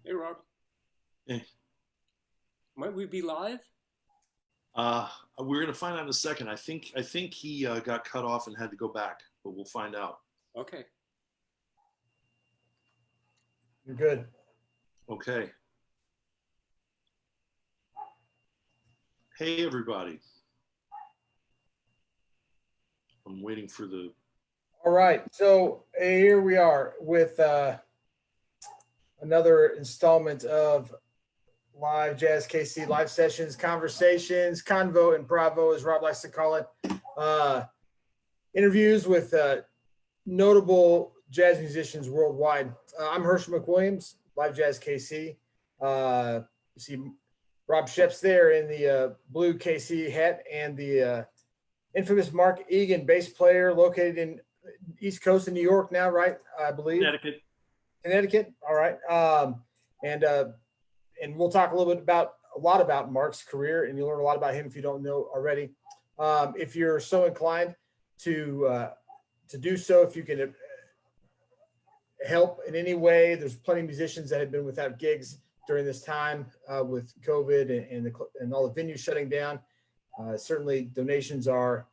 Hey, Rob. Eh, Might we be live? Uh, we're gonna find out in a second. I think he got cut off and had to go back, but we'll find out. Okay. You're good. Okay. Hey everybody. I'm waiting for the. All right. So here we are with another installment of Live Jazz KC live sessions, conversations, convo and bravo, as Rob likes to call it. Interviews with notable jazz musicians worldwide. I'm Herschel McWilliams, Live Jazz KC. You see Rob Scheps there in the blue KC hat, and the infamous Mark Egan, bass player located in East Coast in New York now, right? I believe. Connecticut. Connecticut. All right. And we'll talk a lot about Mark's career, and you'll learn a lot about him if you don't know already. If you're so inclined to do so, if you can help in any way, there's plenty of musicians that have been without gigs during this time with COVID and all the venues shutting down. Certainly, donations are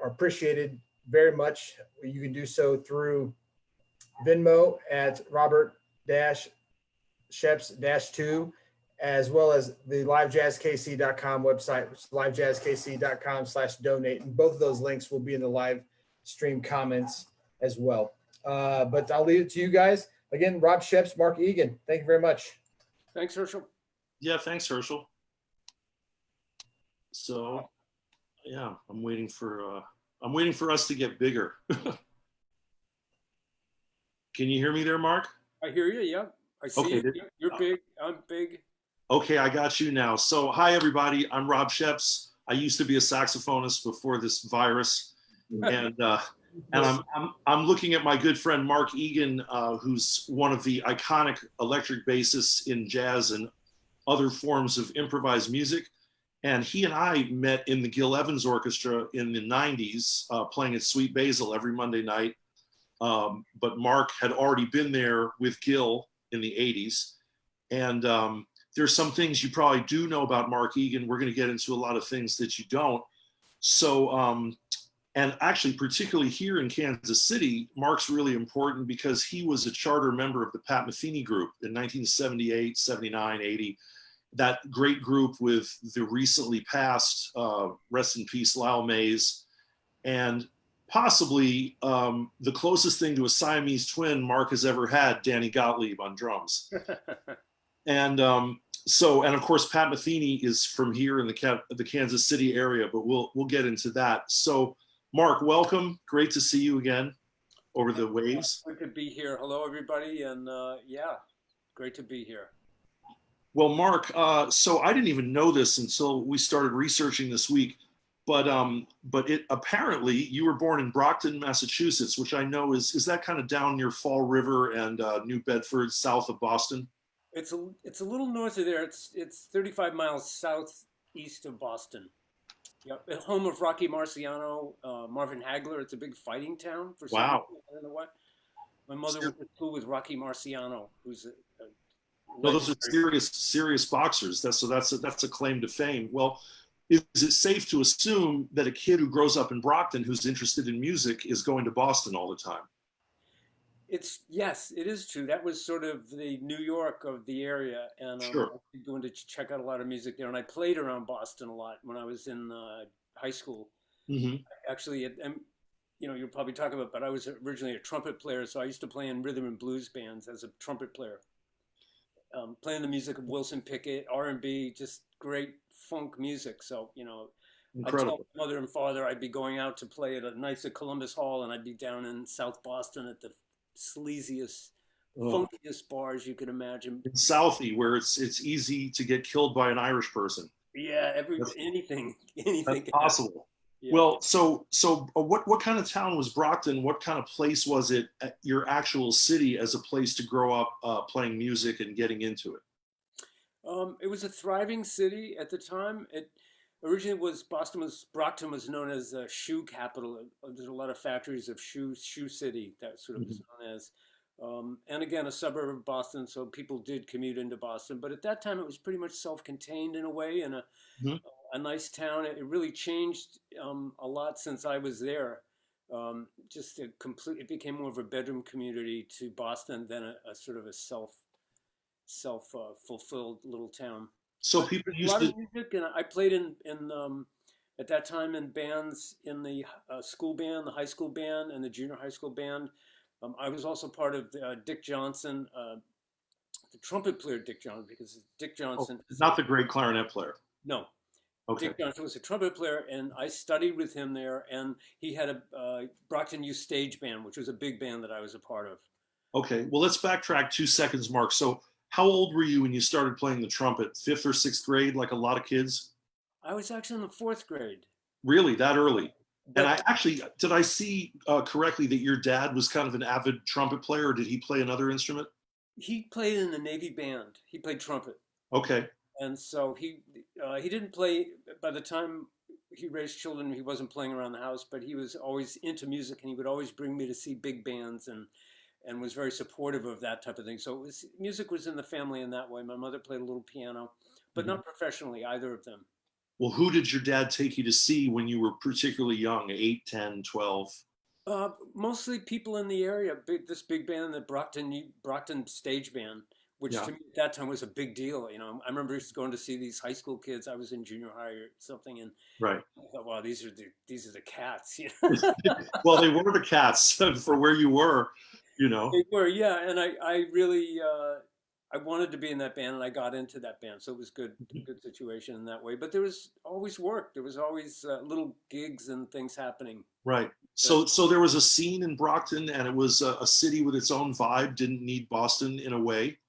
appreciated very much. You can do so through Venmo at Robert Scheps 2, as well as the livejazzkc.com website, which is livejazzkc.com/donate. And both of those links will be in the live stream comments as well. But I'll leave it to you guys. Again, Rob Scheps, Mark Egan, thank you very much. Thanks, Herschel. Yeah, thanks, Herschel. So, yeah, I'm waiting for us to get bigger. Can you hear me there, Mark? I hear you. Yeah. I see Okay. you. You're big. I'm big. Okay, I got you now. So, hi everybody. I'm Rob Scheps. I used to be a saxophonist before this virus, and I'm looking at my good friend Mark Egan, who's one of the iconic electric bassists in jazz and other forms of improvised music. And he and I met in the Gil Evans Orchestra in the 90s, playing at Sweet Basil every Monday night. But Mark had already been there with Gil in the 80s. And there's some things you probably do know about Mark Egan. We're going to get into a lot of things that you don't. So, and actually, particularly here in Kansas City, Mark's really important because he was a charter member of the Pat Metheny group in 1978, 79, 80. That great group with the recently passed, rest in peace, Lyle Mays, and possibly the closest thing to a Siamese twin Mark has ever had, Danny Gottlieb on drums. And and of course, Pat Metheny is from here in the Kansas City area, but we'll get into that. So, Mark, welcome. Great to see you again over the waves. Good to be here. Hello, everybody, and yeah, great to be here. Well, Mark, so I didn't even know this until we started researching this week, but it apparently you were born in Brockton, Massachusetts, which I know is that kind of down near Fall River and New Bedford, south of Boston. It's a little north of there. It's 35 miles southeast of Boston. Yep, home of Rocky Marciano, Marvin Hagler. It's a big fighting town for some Wow. reason. I don't know what. My mother went to school with Rocky Marciano, who's a No, those are legendary. serious boxers. That's a claim to fame. Well, is it safe to assume that a kid who grows up in Brockton who's interested in music is going to Boston all the time? Yes, it is true. That was sort of the New York of the area, and Sure. I've been going to check out a lot of music there. And I played around Boston a lot when I was in high school. Hmm. Actually, you'll probably talk about, but I was originally a trumpet player, so I used to play in rhythm and blues bands as a trumpet player, playing the music of Wilson Pickett, R&B, just great funk music. So I told Incredible. my mother and father I'd be going out to play at a nights at Columbus Hall, and I'd be down in South Boston at the sleaziest, Oh. funkiest bars you could imagine. In Southie, where it's easy to get killed by an Irish person. Yeah, That's, anything, that's anything can happen. possible. Yeah. Well, what kind of town was Brockton? What kind of place was it at your actual city as a place to grow up playing music and getting into it? It was a thriving city at the time. It originally was Brockton was known as a shoe capital. There's a lot of factories of shoe city that sort of was Mhm. known as. And again, a suburb of Boston, so people did commute into Boston. But at that time, it was pretty much self-contained in a way, and Mhm. a nice town. It really changed a lot since I was there. Just it became more of a bedroom community to Boston than a sort of a fulfilled little town. So But people a used lot of to. music, and I played in at that time in bands in the school band, the high school band, and the junior high school band. I was also part of Dick Johnson, the trumpet player Dick Johnson, because Dick Oh, Johnson is not the great clarinet player. no, Okay. Dick Johnson was a trumpet player, and I studied with him there. And he had a Brockton Youth Stage Band, which was a big band that I was a part of. Okay. Well, let's backtrack 2 seconds, Mark. So, how old were you when you started playing the trumpet? Fifth or sixth grade, like a lot of kids? I was actually in the fourth grade, Really, that early? And but did I see correctly that your dad was kind of an avid trumpet player, or did he play another instrument? he played in the Navy band. He played trumpet, Okay. and so he didn't play. By the time he raised children, he wasn't playing around the house, but he was always into music, and he would always bring me to see big bands and was very supportive of that type of thing. So music was in the family in that way. My mother played a little piano, but Mhm. not professionally, either of them. Well, who did your dad take you to see when you were particularly young, 8, 10, 12? Mostly people in the area. This big band, the Brockton Stage Band, which Yeah, to me at that time was a big deal. You know, I remember just going to see these high school kids. I was in junior high or something, and right. I thought, wow, these are the cats. You know? Well, they were the cats for where you were, you know. They were, yeah. And I really I wanted to be in that band, and I got into that band, so it was good situation in that way. But there was always work. There was always little gigs and things happening. Right. But So there was a scene in Brockton, and it was a city with its own vibe. Didn't need Boston in a way.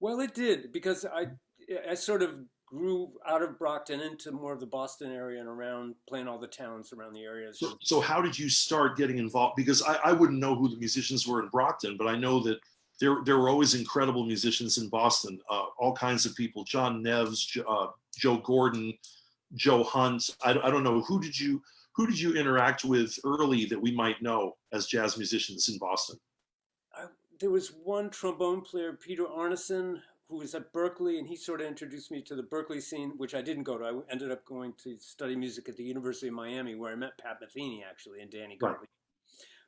well, it did because I sort of grew out of Brockton into more of the Boston area and around playing all the towns around the areas. So how did you start getting involved? Because I wouldn't know who the musicians were in Brockton, but I know that there were always incredible musicians in Boston. All kinds of people: John Neves, Joe Gordon, Joe Hunt. I don't know who did you interact with early that we might know as jazz musicians in Boston? I, there was one trombone player, Peter Arneson, who was at Berkeley, and he sort of introduced me to the Berkeley scene, which I didn't go to. I ended up going to study music at the University of Miami, where I met Pat Metheny actually and Danny Right. Garvey.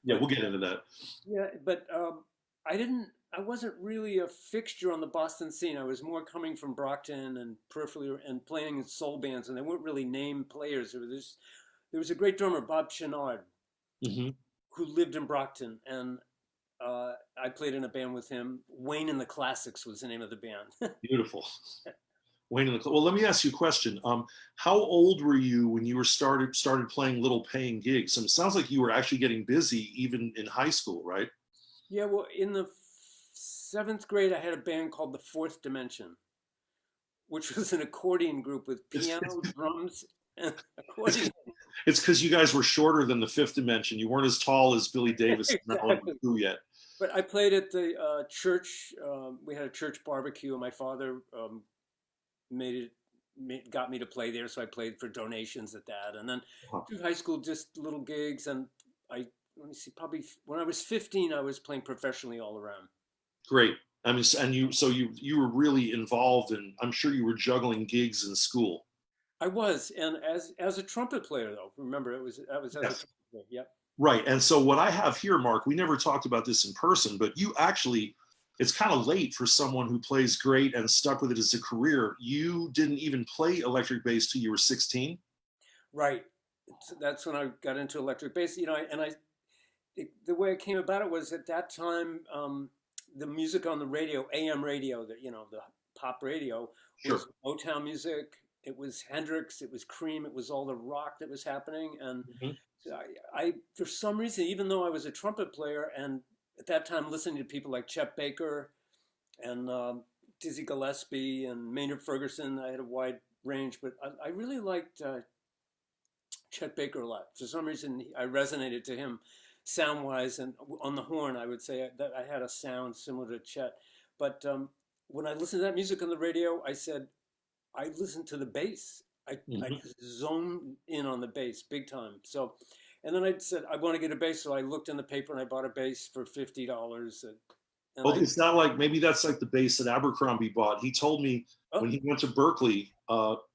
Yeah, But we'll get into that. yeah, but I didn't. I wasn't really a fixture on the Boston scene. I was more coming from Brockton and peripherally and playing in soul bands, and they weren't really named players. There was a great drummer, Bob Chenard, Hmm. who lived in Brockton, and I played in a band with him. Wayne and the Classics was the name of the band. Beautiful. Wayne in the well. Let me ask you a question. How old were you when you were started playing little paying gigs? And it sounds like you were actually getting busy even in high school, right? Yeah, well, in the seventh grade, I had a band called the Fourth Dimension, which was an accordion group with It's piano, drums, and it's accordion. it's because you guys were shorter than the Fifth Dimension. You weren't as tall as Billy Davis and Marilyn Exactly. McCoo yet. But I played at the church. We had a church barbecue, and my father made it got me to play there, so I played for donations at that. And then Huh. through high school, just little gigs. And I let me see, probably when I was 15, I was playing professionally all around. Great. I mean, you were really involved, and I'm sure you were juggling gigs in school. I was, and as a trumpet player though. Remember, that was as a Yes. trumpet player. Yep. Right. And so what I have here, Mark, we never talked about this in person, but you actually, it's kind of late for someone who plays great and stuck with it as a career. You didn't even play electric bass till you were 16. Right. That's when I got into electric bass. You know, the way it came about it was at that time, the music on the radio, AM radio, the pop radio, Sure. was Motown music. It was Hendrix. It was Cream. It was all the rock that was happening. And Mhm. I for some reason, even though I was a trumpet player, and at that time listening to people like Chet Baker and Dizzy Gillespie and Maynard Ferguson, I had a wide range, but I really liked Chet Baker a lot. For some reason, I resonated to him sound wise, and on the horn, I would say that I had a sound similar to Chet. But when I listened to that music on the radio, I said, I listened to the bass. I Mhm. just zoned in on the bass big time. So, and then I said, I want to get a bass. So I looked in the paper and I bought a bass for $50. And Oh, it's not like, maybe that's like the bass that Abercrombie bought. He told me when he went to Berkeley,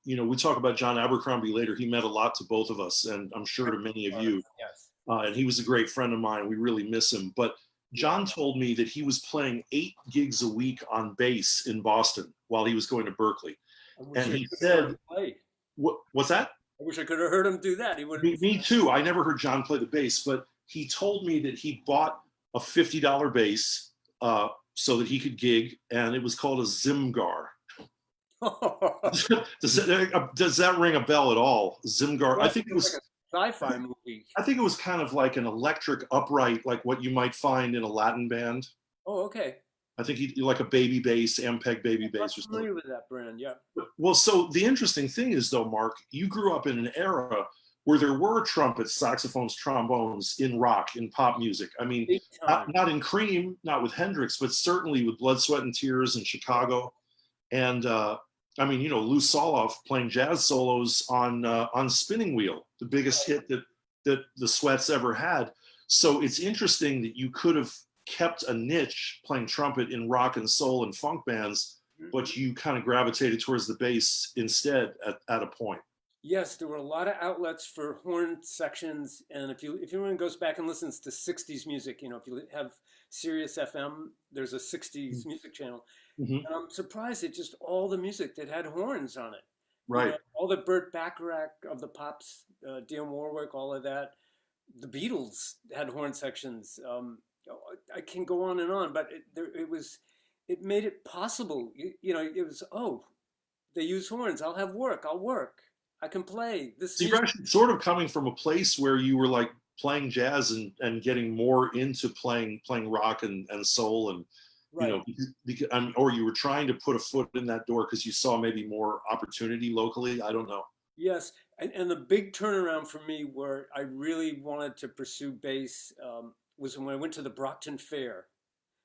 we talk about John Abercrombie later. He meant a lot to both of us, and I'm sure to many of you. Yes. And he was a great friend of mine. We really miss him. But John told me that he was playing 8 gigs a week on bass in Boston while he was going to Berkeley. And he said, what's that? I wish I could have heard him do that. He would. Me too. I never heard John play the bass, but he told me that he bought a $50 bass so that he could gig, and it was called a Zimgar. Does that ring a bell at all? Zimgar. I think it was like a sci-fi movie. I think it was kind of like an electric upright, like what you might find in a Latin band. Oh, okay. I think he like a baby bass, Ampeg baby bass or something. I'm familiar with that brand, yeah. Well, so the interesting thing is, though, Mark, you grew up in an era where there were trumpets, saxophones, trombones in rock, in pop music. I mean, not in Cream, not with Hendrix, but certainly with Blood, Sweat, and Tears in Chicago. And I mean, Lou Soloff playing jazz solos on Spinning Wheel, the biggest hit that the Sweats ever had. So it's interesting that you could have kept a niche playing trumpet in rock and soul and funk bands, but you kind of gravitated towards the bass instead at a point. Yes, there were a lot of outlets for horn sections, and if anyone goes back and listens to 60s music, if you have Sirius FM, there's a 60s music channel. And I'm surprised at just all the music that had horns on it. Right. All the Burt Bacharach of the pops, Dionne Warwick, all of that. The Beatles had horn sections. I can go on, but it made it possible. It was, they use horns. I'll have work. I'll work. I can play this. So you're actually sort of coming from a place where you were like playing jazz and getting more into playing rock and soul and, right. Or you were trying to put a foot in that door because you saw maybe more opportunity locally. I don't know. Yes. And the big turnaround for me where I really wanted to pursue bass was when I went to the Brockton Fair.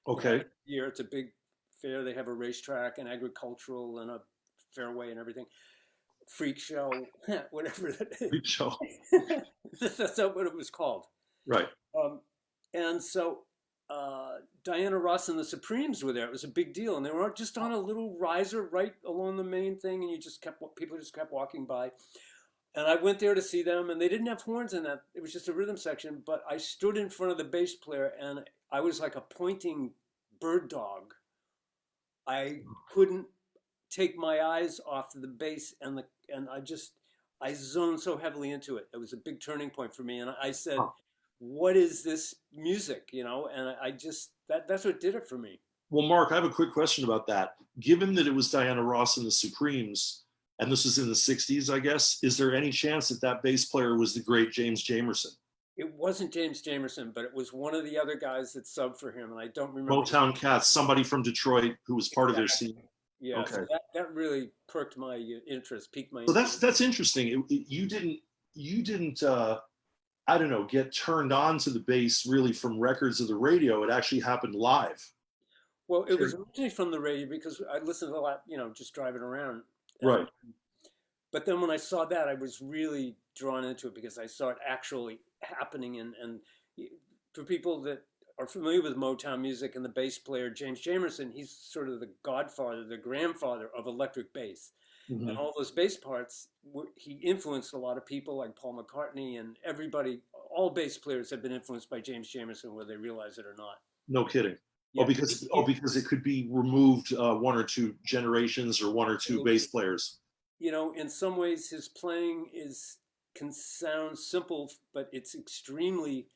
Okay. It's a big fair. They have a racetrack and agricultural and a fairway and everything. Freak show, whatever that is. Freak show. That's not what it was called. Right. And so Diana Ross and the Supremes were there. It was a big deal. And they were just on a little riser right along the main thing. And people just kept walking by. And I went there to see them, and they didn't have horns in that. It was just a rhythm section. But I stood in front of the bass player, and I was like a pointing bird dog. I couldn't take my eyes off the bass, and I zoned so heavily into it. It was a big turning point for me. And I said, what is this music? And I just, that's what did it for me. Well, Mark, I have a quick question about that. Given that it was Diana Ross and the Supremes, and this was in the 60s, I guess, is there any chance that bass player was the great James Jamerson? It wasn't James Jamerson, but it was one of the other guys that subbed for him, and I don't remember. Motown Cats, somebody from Detroit who was part of their scene. Yeah, okay. So that really perked my interest, piqued my interest. So that's interesting. You didn't I don't know, get turned on to the bass really from records of the radio. It actually happened live. Well, it was originally from the radio because I listened a lot, just driving around. Right. But then when I saw that, I was really drawn into it because I saw it actually happening. And for people that are familiar with Motown music and the bass player, James Jamerson, he's sort of the godfather, the grandfather of electric bass. And all those bass parts, he influenced a lot of people like Paul McCartney and everybody. All bass players have been influenced by James Jamerson, whether they realize it or not. No kidding. Yeah, because it could be removed 1 or 2 generations or 1 or 2 bass players. In some ways, his playing can sound simple, but it's extremely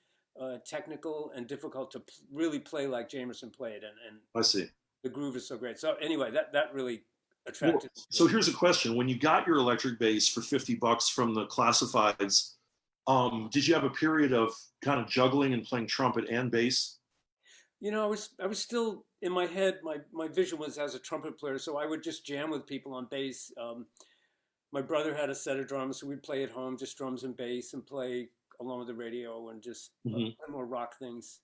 technical and difficult to really play like Jamerson played. And I see. The groove is so great. So anyway, that really attracted. Well, so here's a question: when you got your electric bass for $50 from the Classifieds, did you have a period of kind of juggling and playing trumpet and bass? I was still in my head. My vision was as a trumpet player, so I would just jam with people on bass. My brother had a set of drums, so we'd play at home, just drums and bass, and play along with the radio and just play more rock things.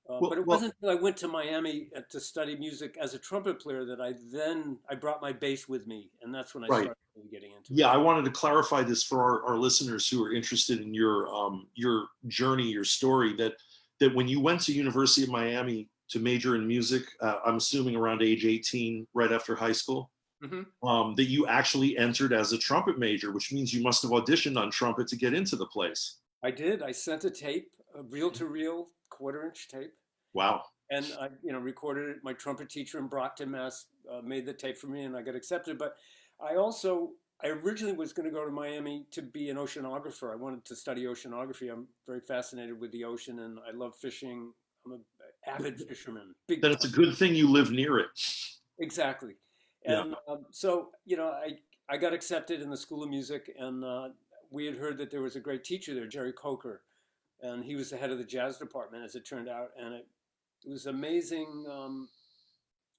But it wasn't until I went to Miami to study music as a trumpet player that I brought my bass with me, and that's when I started getting into it. Yeah, I wanted to clarify this for our listeners who are interested in your journey, your story. That when you went to University of Miami to major in music, I'm assuming around age 18, right after high school, that you actually entered as a trumpet major, which means you must have auditioned on trumpet to get into the place. I did. I sent a tape, a reel-to-reel quarter-inch tape. Wow. And I, recorded it. My trumpet teacher in Brockton, Mass, made the tape for me, and I got accepted. But I originally was going to go to Miami to be an oceanographer. I wanted to study oceanography. I'm very fascinated with the ocean, and I love fishing. I'm an avid fisherman. Then it's a good thing you live near it. Exactly. And so, I got accepted in the School of Music, and we had heard that there was a great teacher there, Jerry Coker, and he was the head of the jazz department, as it turned out. And it was amazing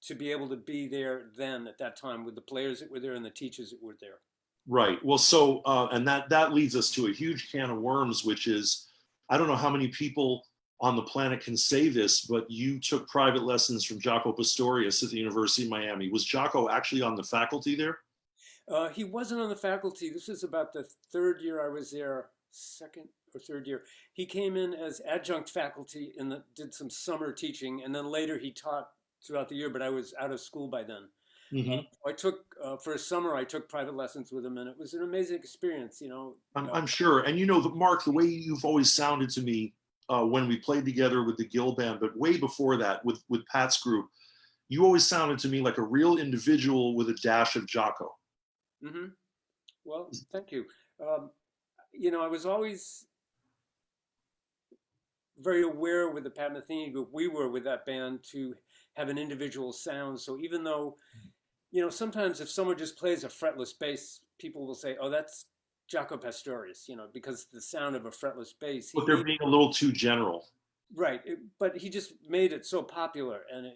to be able to be there then at that time with the players that were there and the teachers that were there. Right. Well, so, and that leads us to a huge can of worms, which is, I don't know how many people on the planet can say this, but you took private lessons from Jaco Pastorius at the University of Miami. Was Jaco actually on the faculty there? He wasn't on the faculty. This was about the third year I was there, second or third year. He came in as adjunct faculty and did some summer teaching, and then later he taught throughout the year, but I was out of school by then. I took, for a summer, I took private lessons with him, and it was an amazing experience, I'm sure. And Mark, the way you've always sounded to me when we played together with the Gil Band, but way before that with Pat's group, you always sounded to me like a real individual with a dash of Jaco. Well, thank you. I was always very aware with the Pat Metheny group, we were with that band, to have an individual sound. So even though, sometimes if someone just plays a fretless bass, people will say, oh, that's Jaco Pastorius, because the sound of a fretless bass. But they're being a little too general. Right. But he just made it so popular, and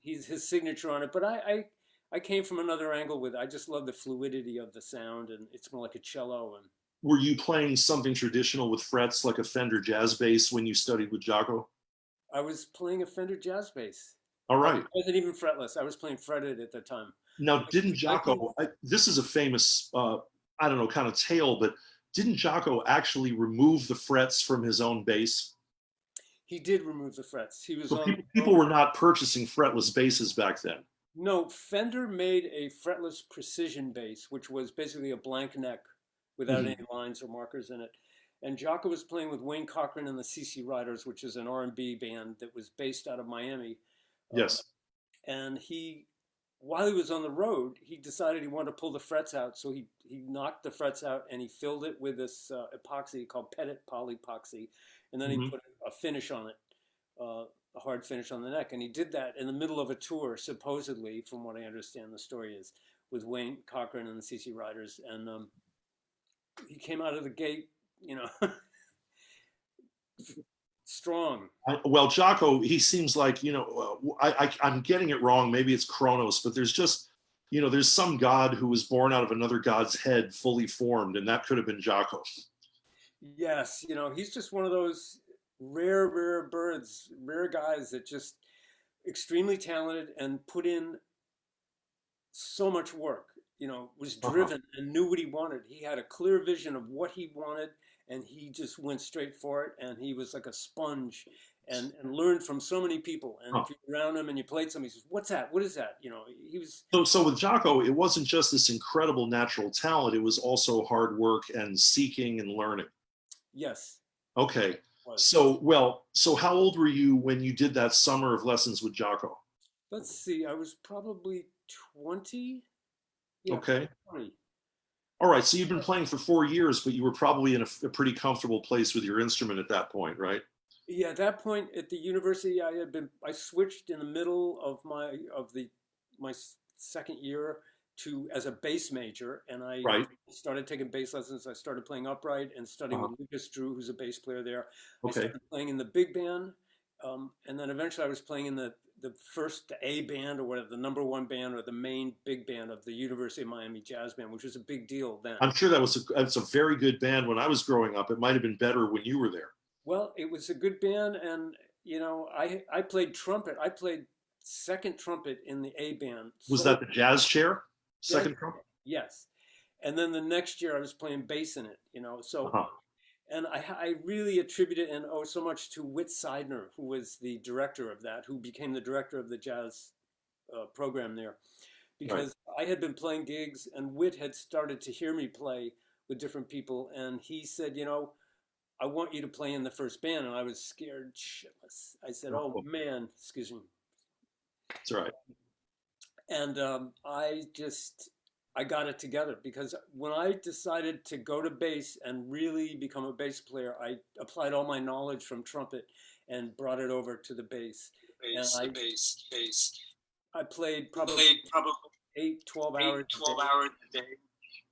he's his signature on it. But I came from another angle with it. I just love the fluidity of the sound, and it's more like a cello. And were you playing something traditional with frets like a Fender jazz bass when you studied with Jaco? I was playing a Fender jazz bass. All right. I wasn't even fretless. I was playing fretted at the time. Now, didn't Jaco, this is a famous, I don't know, kind of tale, but didn't Jaco actually remove the frets from his own bass? He did remove the frets. He was so people were not purchasing fretless basses back then. No, Fender made a fretless precision bass, which was basically a blank neck without any lines or markers in it. And Jaco was playing with Wayne Cochran and the CC Riders, which is an R&B band that was based out of Miami. Yes. And while he was on the road, he decided he wanted to pull the frets out. So he knocked the frets out and he filled it with this epoxy called Petit Poly Epoxy. And then he put a finish on it, a hard finish on the neck. And he did that in the middle of a tour, supposedly, from what I understand the story is, with Wayne Cochran and the CC Riders. And he came out of the gate, strong. Well, Jaco, he seems like, I'm getting it wrong. Maybe it's Kronos, but there's just, there's some god who was born out of another god's head, fully formed, and that could have been Jaco. Yes, he's just one of those rare birds, rare guys that just extremely talented and put in so much work, was driven and knew what he wanted. He had a clear vision of what he wanted, and he just went straight for it. And he was like a sponge and learned from so many people. And if you're around him and you played something, he says, what's that? What is that? He was. So with Jaco, it wasn't just this incredible natural talent. It was also hard work and seeking and learning. Yes. Okay. So how old were you when you did that summer of lessons with Jaco? Let's see. I was probably 20. Yeah, okay. 20. All right. So you've been playing for 4 years, but you were probably in a pretty comfortable place with your instrument at that point, right? Yeah. At that point at the university, I switched in the middle of my second year as a bass major, and I started taking bass lessons. I started playing upright and studying with Lucas Drew, who's a bass player there. I started playing in the big band, and then eventually I was playing in the A band, or whatever, the number one band or the main big band of the University of Miami Jazz Band, which was a big deal then. I'm sure that's a very good band when I was growing up. It might have been better when you were there. Well, it was a good band, and I played trumpet. I played second trumpet in the A band. Was that the jazz chair? Second trumpet? Yes. And then the next year I was playing bass in it, And I really attribute it and owe so much to Whit Seidner, who was the director of that, who became the director of the jazz program there. Right. Because I had been playing gigs and Whit had started to hear me play with different people. And he said, you know, I want you to play in the first band. And I was scared shitless. I said, oh man, excuse me. That's right. And I got it together because when I decided to go to bass and really become a bass player, I applied all my knowledge from trumpet and brought it over to the bass. I played probably 12 hours a day,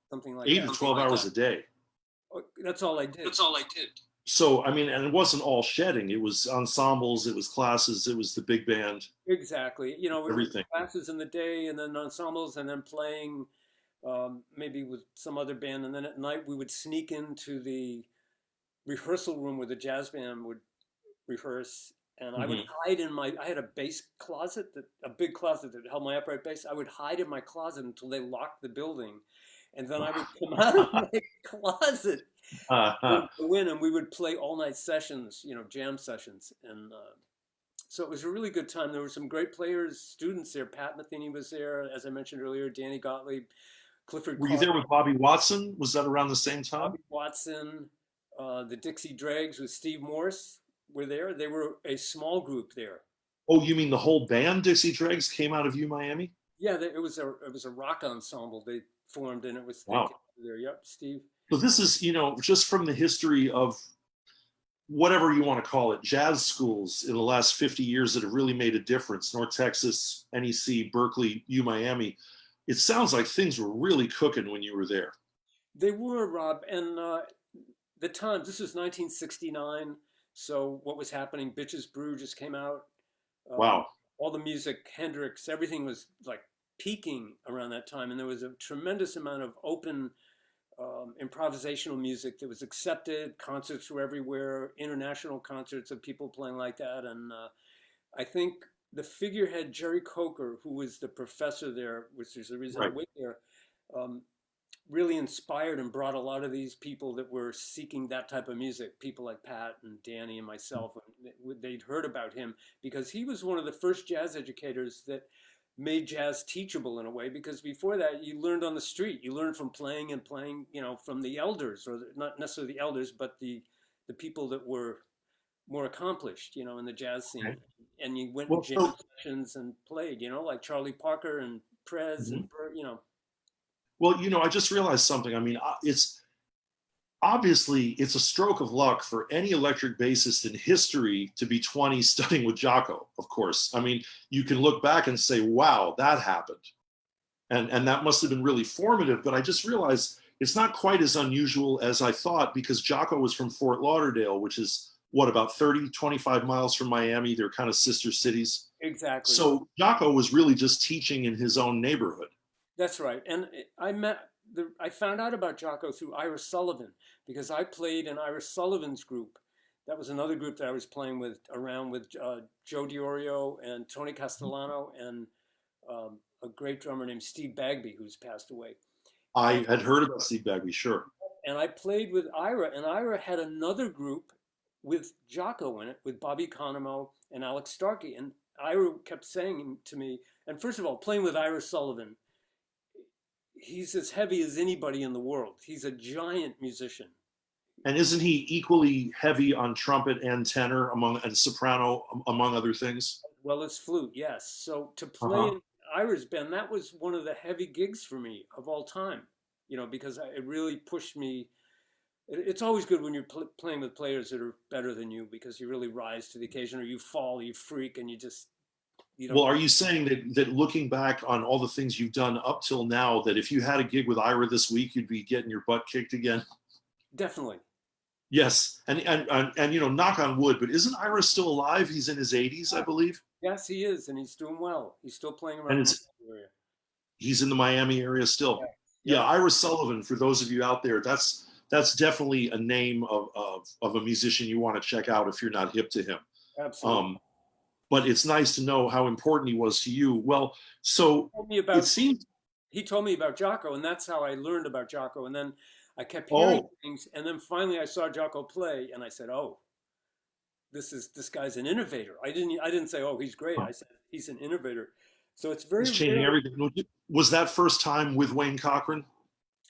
something like 8 that. to 12 hours a day. That's all I did. So, I mean, and it wasn't all shedding. It was ensembles, it was classes, it was the big band. Exactly. You know, everything. Classes in the day and then ensembles and then playing maybe with some other band. And then at night we would sneak into the rehearsal room where the jazz band would rehearse. And I would hide I had a bass closet, a big closet that held my upright bass. I would hide in my closet until they locked the building. And then I would come out of my closet and we would play all night sessions, you know, jam sessions. And so it was a really good time. There were some great players, students there. Pat Metheny was there, as I mentioned earlier, Danny Gottlieb, Clifford. Were you there with Bobby Watson? Was that around the same time? Bobby Watson, the Dixie Dregs with Steve Morse were there. They were a small group there. Oh, you mean the whole band, Dixie Dregs, came out of Miami? Yeah, it was a rock ensemble they formed, and it was wow. There. Yep, Steve. So this is, you know, just from the history of whatever you want to call it, jazz schools in the last 50 years that have really made a difference. North Texas, NEC, Berkeley, Miami. It sounds like things were really cooking when you were there. They were, Rob, and the time. This was 1969. So what was happening? Bitches Brew just came out. Wow. All the music, Hendrix, everything was like peaking around that time, and there was a tremendous amount of open improvisational music that was accepted. Concerts were everywhere, international concerts of people playing like that. And I think the figurehead, Jerry Coker, who was the professor there, which is the reason I went there, really inspired and brought a lot of these people that were seeking that type of music, people like Pat and Danny and myself. They'd heard about him because he was one of the first jazz educators that made jazz teachable in a way, because before that you learned on the street. You learned from playing, you know, from the elders, or not necessarily the elders, but the people that were more accomplished, you know, in the jazz scene. Right. And you went to jam sessions and played, you know, like Charlie Parker and Prez and, you know. Well, you know, I just realized something. I mean, it's obviously it's a stroke of luck for any electric bassist in history to be 20 studying with Jaco, of course. I mean, you can look back and say, wow, that happened. And that must have been really formative. But I just realized it's not quite as unusual as I thought, because Jaco was from Fort Lauderdale, which is what, about 30, 25 miles from Miami. They're kind of sister cities. Exactly. So Jaco was really just teaching in his own neighborhood. That's right. And I found out about Jaco through Ira Sullivan, because I played in Ira Sullivan's group. That was another group that I was playing with around with Joe DiOrio and Tony Castellano and a great drummer named Steve Bagby, who's passed away. I had heard about Steve Bagby, sure. And I played with Ira, and Ira had another group with Jaco in it, with Bobby Economo and Alex Starkey. And Ira kept saying to me, and first of all, playing with Ira Sullivan, he's as heavy as anybody in the world. He's a giant musician. And isn't he equally heavy on trumpet and tenor and soprano, among other things? Well, as flute, yes. So to play in Ira's band, that was one of the heavy gigs for me of all time, you know, because it really pushed me. It's always good when you're playing with players that are better than you, because you really rise to the occasion, or you fall, you freak, and you just. Well, are you saying that looking back on all the things you've done up till now, that if you had a gig with Ira this week, you'd be getting your butt kicked again? Definitely. Yes, and you know, knock on wood, but isn't Ira still alive? He's in his 80s, I believe. Yes, he is, and he's doing well. He's still playing around the area. He's in the Miami area still. Yeah, Ira Sullivan. For those of you out there, that's definitely a name of a musician you want to check out if you're not hip to him. Absolutely. But it's nice to know how important he was to you. Well, so he told me about Jaco, and that's how I learned about Jaco. And then I kept hearing Oh, things, and then finally I saw Jocko play, and I said, "Oh, this guy's an innovator." I didn't say, "Oh, he's great." I said, "He's an innovator." So it's he's very changing rare. everything. Was that first time with Wayne Cochran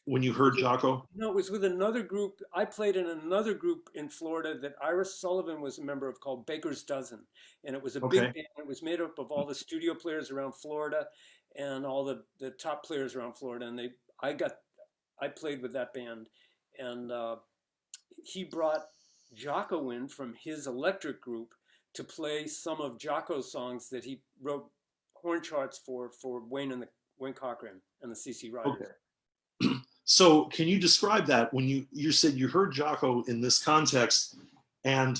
when you heard Jocko? No, it was with another group. I played in another group in Florida that Iris Sullivan was a member of called Baker's Dozen. And it was a big Okay. band. It was made up of all the studio players around Florida and all the top players around Florida. And I played with that band. And he brought Jocko in from his electric group to play some of Jocko's songs that he wrote horn charts for Wayne Cochran and the CC Okay. Riders. So can you describe that when you said you heard Jocko in this context, and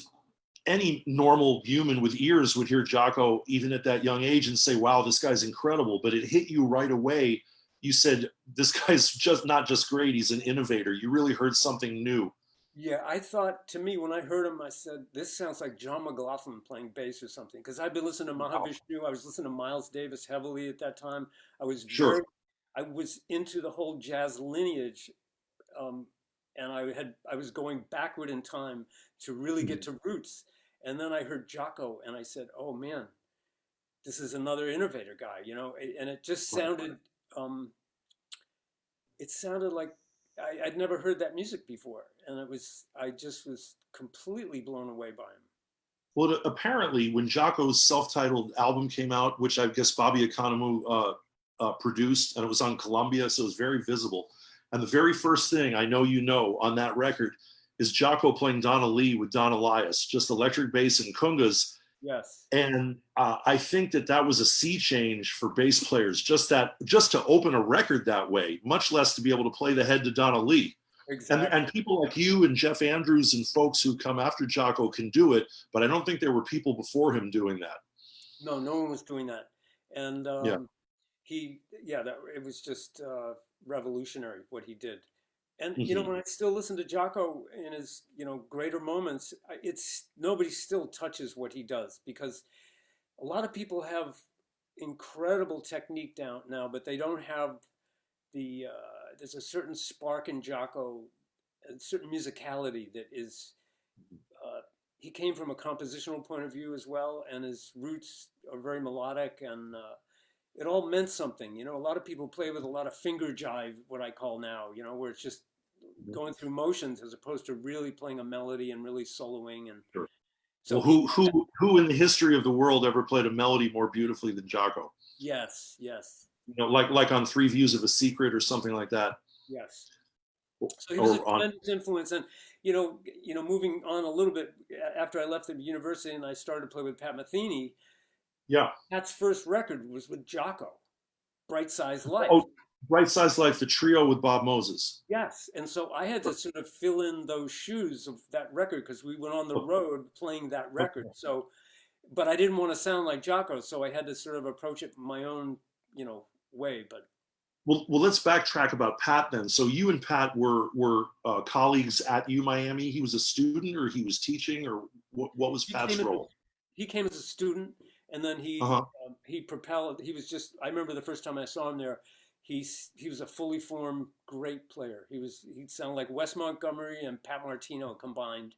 any normal human with ears would hear Jocko even at that young age and say, wow, this guy's incredible, but it hit you right away. You said, this guy's just not just great, he's an innovator. You really heard something new. Yeah, I thought, to me, when I heard him, I said, this sounds like John McLaughlin playing bass or something. Because I'd been listening to Wow. Mahavishnu. I was listening to Miles Davis heavily at that time. I was Sure. I was into the whole jazz lineage. Um, and I was going backward in time to really get to roots. And then I heard Jocko and I said, oh man, this is another innovator guy, you know? And it just um, sounded like I'd never heard that music before, and I just was completely blown away by him. Well, apparently, when Jocko's self-titled album came out, which I guess Bobby Economou produced, and it was on Columbia, so it was very visible. And the very first thing I know on that record is Jocko playing Donna Lee with Don Elias, just electric bass and congas. Yes, And I think that was a sea change for bass players, just to open a record that way, much less to be able to play the head to Donna Lee. exactly. And people like you and Jeff Andrews and folks who come after Jocko can do it, but I don't think there were people before him doing that. No, no one was doing that, and Yeah. it was just revolutionary what he did. And Mm-hmm. when I still listen to Jocko in his greater moments, it's nobody still touches what he does, because a lot of people have incredible technique down now, but they don't have there's a certain spark in Jocko, a certain musicality that is. He came from a compositional point of view as well, and his roots are very melodic, and it all meant something. A lot of people play with a lot of finger jive, what I call now, where it's just going through motions as opposed to really playing a melody and really soloing. And Sure. so Well, who in the history of the world ever played a melody more beautifully than Jocko? yes, yes, Like on Three Views of a Secret or something like that. yes. So he was a On. tremendous influence, and moving on a little bit after I left the university and I started to play with Pat Metheny. Yeah. Pat's first record was with Jocko, Bright Size Life. Oh, Bright Size Life, the trio with Bob Moses. Yes, and so I had to sort of fill in those shoes of that record because we went on the road playing that record. So, but I didn't want to sound like Jocko, so I had to sort of approach it my own, way. But Well, let's backtrack about Pat then. So you and Pat were colleagues at UMiami. He was a student, or he was teaching, or what was Pat's role? He came as a student, and then Uh-huh. he propelled. He was just. I remember the first time I saw him there. He was a fully formed great player. He'd sound like Wes Montgomery and Pat Martino combined.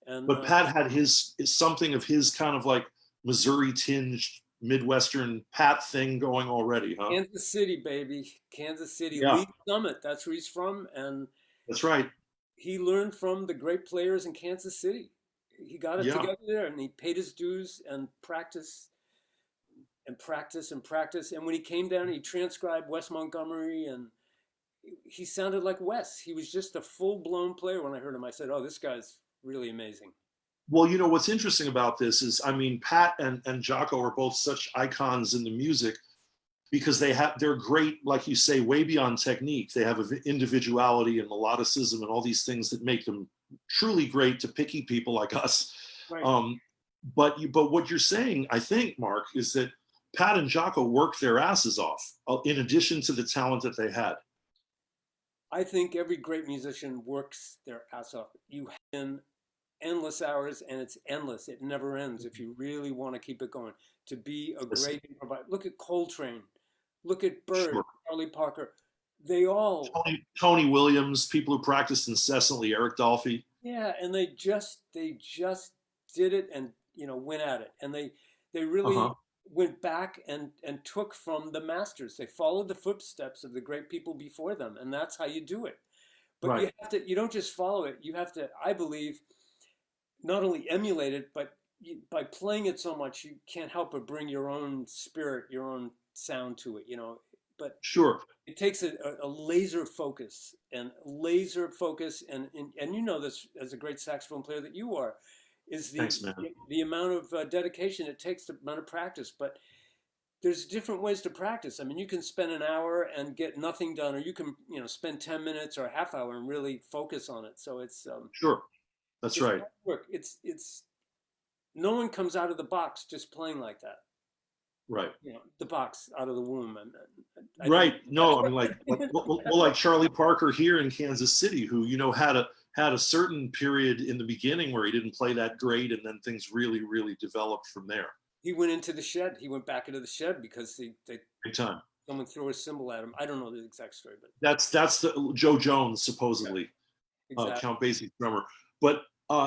And But Pat had something of his kind of like Missouri tinged Midwestern Pat thing going already, huh? Kansas City, baby, Kansas City. Yeah, Lee Summit, that's where he's from, and that's right. he learned from the great players in Kansas City. He got it Yeah. together there, and he paid his dues and practice and practice and practice. And when he came down, he transcribed Wes Montgomery, and he sounded like Wes. He was just a full-blown player. When I heard him, I said, "Oh, this guy's really amazing." Well, what's interesting about this is, I mean, Pat and Jocko are both such icons in the music because they're great, like you say, way beyond technique. They have individuality and melodicism and all these things that make them truly great to picky people like us. Right. But what you're saying, I think, Mark, is that Pat and Jocko worked their asses off in addition to the talent that they had. I think every great musician works their ass off. You have endless hours, and it's endless. It never ends if you really want to keep it going. To be a great improviser. Look at Coltrane. Look at Bird, Sure. Charlie Parker. they all, Tony Williams, people who practiced incessantly, Eric Dolphy. yeah, and they just did it, and went at it, and they really Uh-huh. went back and took from the masters. They followed the footsteps of the great people before them, and that's how you do it. But Right. you don't just follow it. You have to, I believe, not only emulate it, but by playing it so much, you can't help but bring your own spirit, your own sound to it. But Sure. it takes a laser focus, and you know this as a great saxophone player that you are, is Thanks, man. the amount of dedication it takes, the amount of practice. But there's different ways to practice. I mean, you can spend an hour and get nothing done, or you can spend 10 minutes or a half hour and really focus on it. So Sure. That's it's right. hard work. It's no one comes out of the box just playing like that. Right. The box out of the womb. Right. No, I mean, like Charlie Parker here in Kansas City, who had a certain period in the beginning where he didn't play that great, and then things really, really developed from there. He went into the shed. He went back into the shed because Big time. someone threw a cymbal at him. I don't know the exact story, but That's the Joe Jones, supposedly, exactly. Count Basie's drummer. But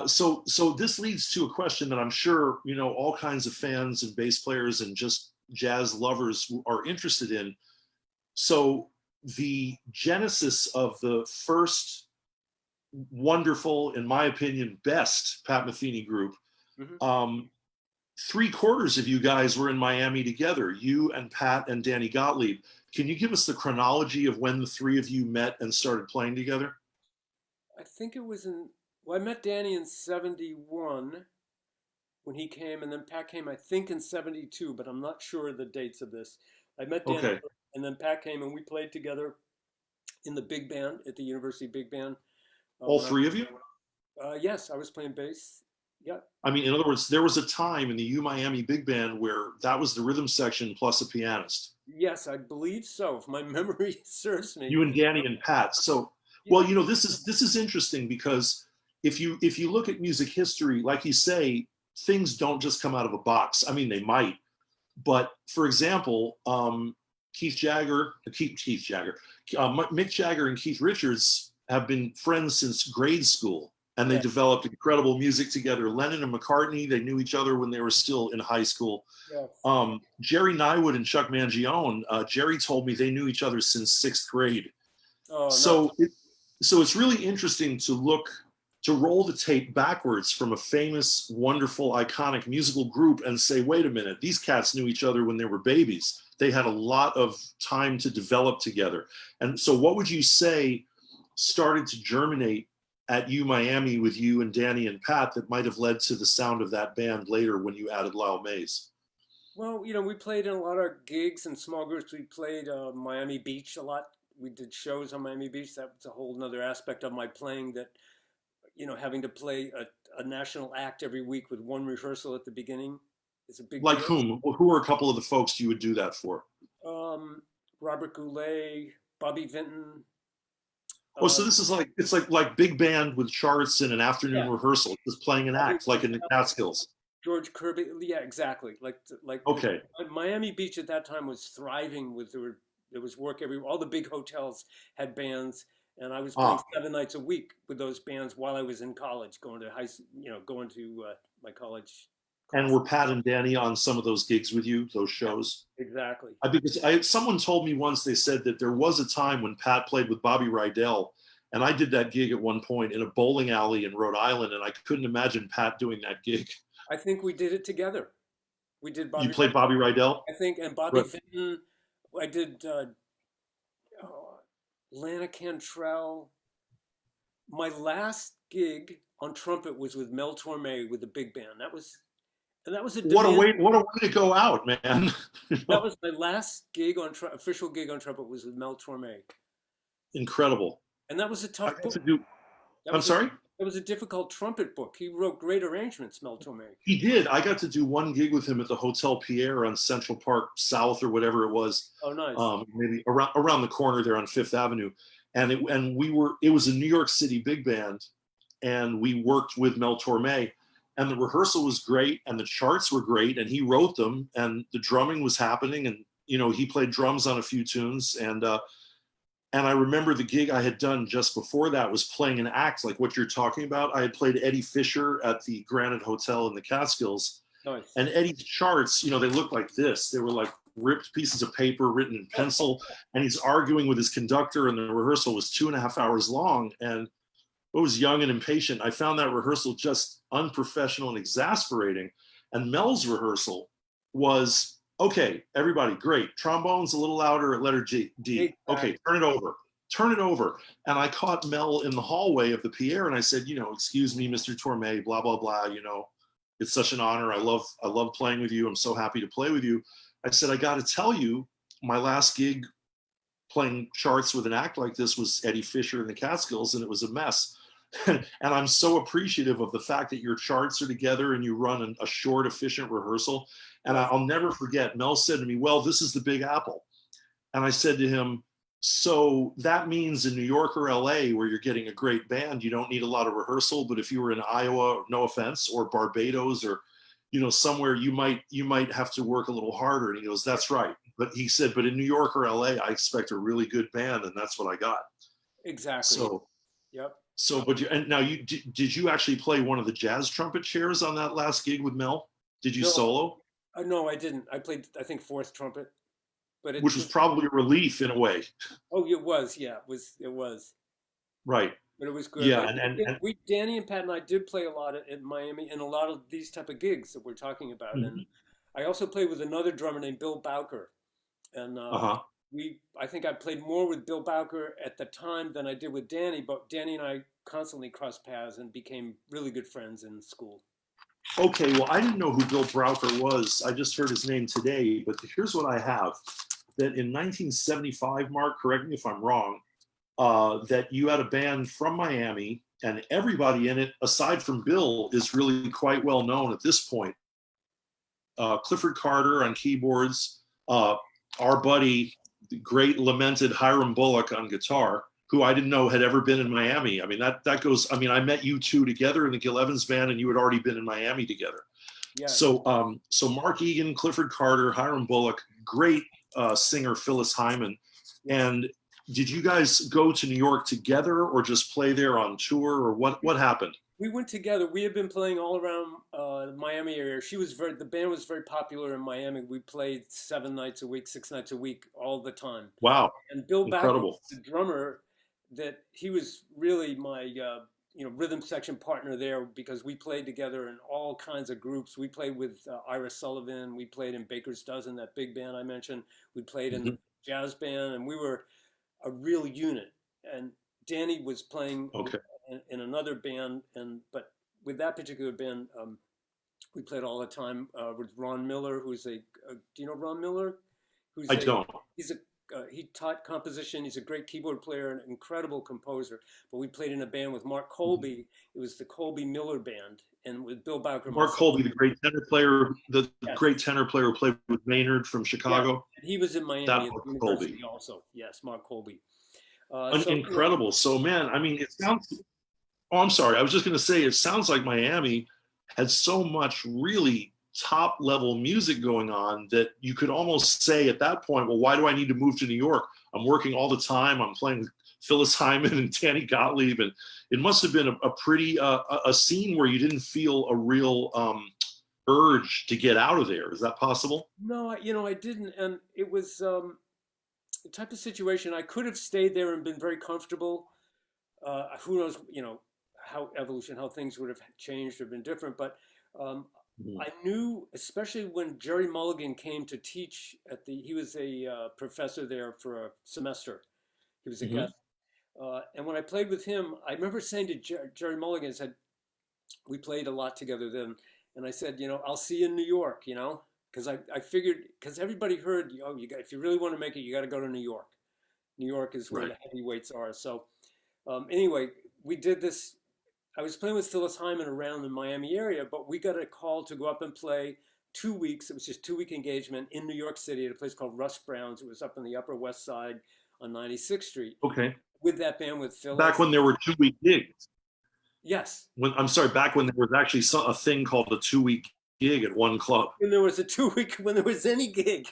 so this leads to a question that I'm sure all kinds of fans and bass players and just jazz lovers are interested in. So the genesis of the first wonderful, in my opinion, best Pat Metheny group. Mm-hmm. 3/4 of you guys were in Miami together, you and Pat and Danny Gottlieb. Can you give us the chronology of when the three of you met and started playing together? I think it was I met Danny in 71 when he came, and then Pat came, I think, in 72, but I'm not sure of the dates of this. I met Danny, Okay. and then Pat came, and we played together in the big band at the University Big Band. All three of you? Yes, I was playing bass. Yeah. I mean, in other words, there was a time in the U Miami Big Band where that was the rhythm section plus a pianist. Yes, I believe so, if my memory serves me. You and Danny and Pat. So, well, this is interesting because if you look at music history, like you say, things don't just come out of a box. I mean, they might, but for example, Mick Jagger, and Keith Richards have been friends since grade school, and they developed incredible music together. Lennon and McCartney, they knew each other when they were still in high school. Yes. Jerry Nywood and Chuck Mangione, Jerry told me they knew each other since 6th grade. Oh, So it's really interesting to roll the tape backwards from a famous, wonderful, iconic musical group and say, wait a minute, these cats knew each other when they were babies. They had a lot of time to develop together. And so what would you say started to germinate at U Miami with you and Danny and Pat that might have led to the sound of that band later when you added Lyle Mays? Well, we played in a lot of gigs and small groups. We played Miami Beach a lot. We did shows on Miami Beach. That was a whole nother aspect of my playing, that having to play a national act every week with one rehearsal at the beginning is a big Like deal. whom? Who are a couple of the folks you would do that for? Robert Goulet, Bobby Vinton. Oh, so this is like big band with charts and an afternoon rehearsal, just playing an act like in the Catskills. George Kirby, yeah, exactly. Like Okay. Miami Beach at that time was thriving there was work all the big hotels had bands, and I was playing 7 nights a week with those bands while I was in college, going to my college. And were Pat and Danny on some of those gigs with you, those shows? Exactly. Because someone told me once, they said that there was a time when Pat played with Bobby Rydell, and I did that gig at one point in a bowling alley in Rhode Island, and I couldn't imagine Pat doing that gig. I think we did it together. We did Bobby. You played Bobby Rydell? I think, and Bobby Vinton. I did Lana Cantrell. My last gig on trumpet was with Mel Torme with the big band. That was a what a way to go out, man. That was my last gig official gig on trumpet was with Mel Torme. Incredible. And that was a tough book. I'm sorry? It was a difficult trumpet book. He wrote great arrangements, Mel Torme. He did. I got to do one gig with him at the Hotel Pierre on Central Park South or whatever it was. Oh, nice. Maybe around the corner there on Fifth Avenue. And it was a New York City big band, and we worked with Mel Torme, and the rehearsal was great, and the charts were great, and he wrote them, and the drumming was happening, and he played drums on a few tunes, and And I remember the gig I had done just before that was playing an act like what you're talking about. I had played Eddie Fisher at the Granite Hotel in the Catskills. Nice. And Eddie's charts, you know, they looked like this. They were like ripped pieces of paper written in pencil. And he's arguing with his conductor, and the rehearsal was 2.5 hours long. And I was young and impatient. I found that rehearsal just unprofessional and exasperating. And Mel's rehearsal was, okay, everybody, great. Trombone's a little louder at letter D. Okay, turn it over. Turn it over. And I caught Mel in the hallway of the Pierre, and I said, you know, excuse me, Mr. Torme, blah, blah, blah. You know, it's such an honor. I love playing with you. I'm so happy to play with you. I said, I got to tell you, my last gig playing charts with an act like this was Eddie Fisher in the Catskills, and it was a mess. And I'm so appreciative of the fact that your charts are together and you run a short, efficient rehearsal. And I'll never forget, Mel said to me, well, this is the Big Apple. And I said to him, so that means in New York or LA, where you're getting a great band, you don't need a lot of rehearsal. But if you were in Iowa, no offense, or Barbados, or, you know, somewhere, you might have to work a little harder. And he goes, that's right. But he said, but in New York or LA, I expect a really good band. And that's what I got. Exactly. So, yep. So, but did you actually play one of the jazz trumpet chairs on that last gig with Mel? Did you solo? No, I didn't. I played, I think, fourth trumpet, but which was probably a relief in a way. Oh, it was. Yeah, it was. Right. But it was good. Yeah, Danny and Pat and I did play a lot in Miami and a lot of these type of gigs that we're talking about. Mm-hmm. And I also played with another drummer named Bill Bowker, and I think I played more with Bill Bowker at the time than I did with Danny, but Danny and I constantly crossed paths and became really good friends in school. Okay, well, I didn't know who Bill Bowker was. I just heard his name today, but here's what I have. That in 1975, Mark, correct me if I'm wrong, that you had a band from Miami, and everybody in it, aside from Bill, is really quite well known at this point. Clifford Carter on keyboards, our buddy, the great lamented Hiram Bullock on guitar, who I didn't know had ever been in Miami. I mean, that goes, I mean, I met you two together in the Gil Evans band, and you had already been in Miami together. Yeah. So Mark Egan, Clifford Carter, Hiram Bullock, great singer Phyllis Hyman. And did you guys go to New York together or just play there on tour, or what happened? We went together. We had been playing all around the Miami area. The band was very popular in Miami. We played 7 nights a week, 6 nights a week, all the time. Wow. And Bill Incredible. Bowker, the drummer, that he was really my rhythm section partner there, because we played together in all kinds of groups. We played with Ira Sullivan. We played in Baker's Dozen, that big band I mentioned. We played in the jazz band, and we were a real unit. And Danny was playing in another band, but with that particular band, we played all the time with Ron Miller, who's do you know Ron Miller? I don't. He taught composition. He's a great keyboard player, an incredible composer. But we played in a band with Mark Colby. It was the Colby Miller Band, and with Bill Bowker. Mark Colby, the great tenor player, great tenor player who played with Maynard from Chicago. Yeah. He was in Miami at the university also. Yes, Mark Colby. Incredible. So, man, I mean, it sounds. Oh, I'm sorry. I was just going to say, it sounds like Miami had so much really top level music going on that you could almost say at that point, well, why do I need to move to New York? I'm working all the time. I'm playing with Phyllis Hyman and Danny Gottlieb. And it must have been a pretty, a scene where you didn't feel a real urge to get out of there. Is that possible? No, I didn't. And it was the type of situation I could have stayed there and been very comfortable. Who knows, how things would have changed or been different. But I knew, especially when Jerry Mulligan came to teach he was a professor there for a semester. He was a guest. And when I played with him, I remember saying to Jerry Mulligan, I said, we played a lot together then. And I said, I'll see you in New York, because I figured, because everybody heard, if you really want to make it, you got to go to New York. New York is where the heavyweights are. So anyway, we did this. I was playing with Phyllis Hyman around the Miami area, but we got a call to go up and play 2 weeks. It was just 2-week engagement in New York City at a place called Russ Brown's. It was up on the Upper West Side on 96th Street. Okay. With that band with Phyllis. Back when there were 2-week gigs. Yes. Back when there was actually a thing called a 2-week gig at one club. When there was a 2-week, when there was any gig.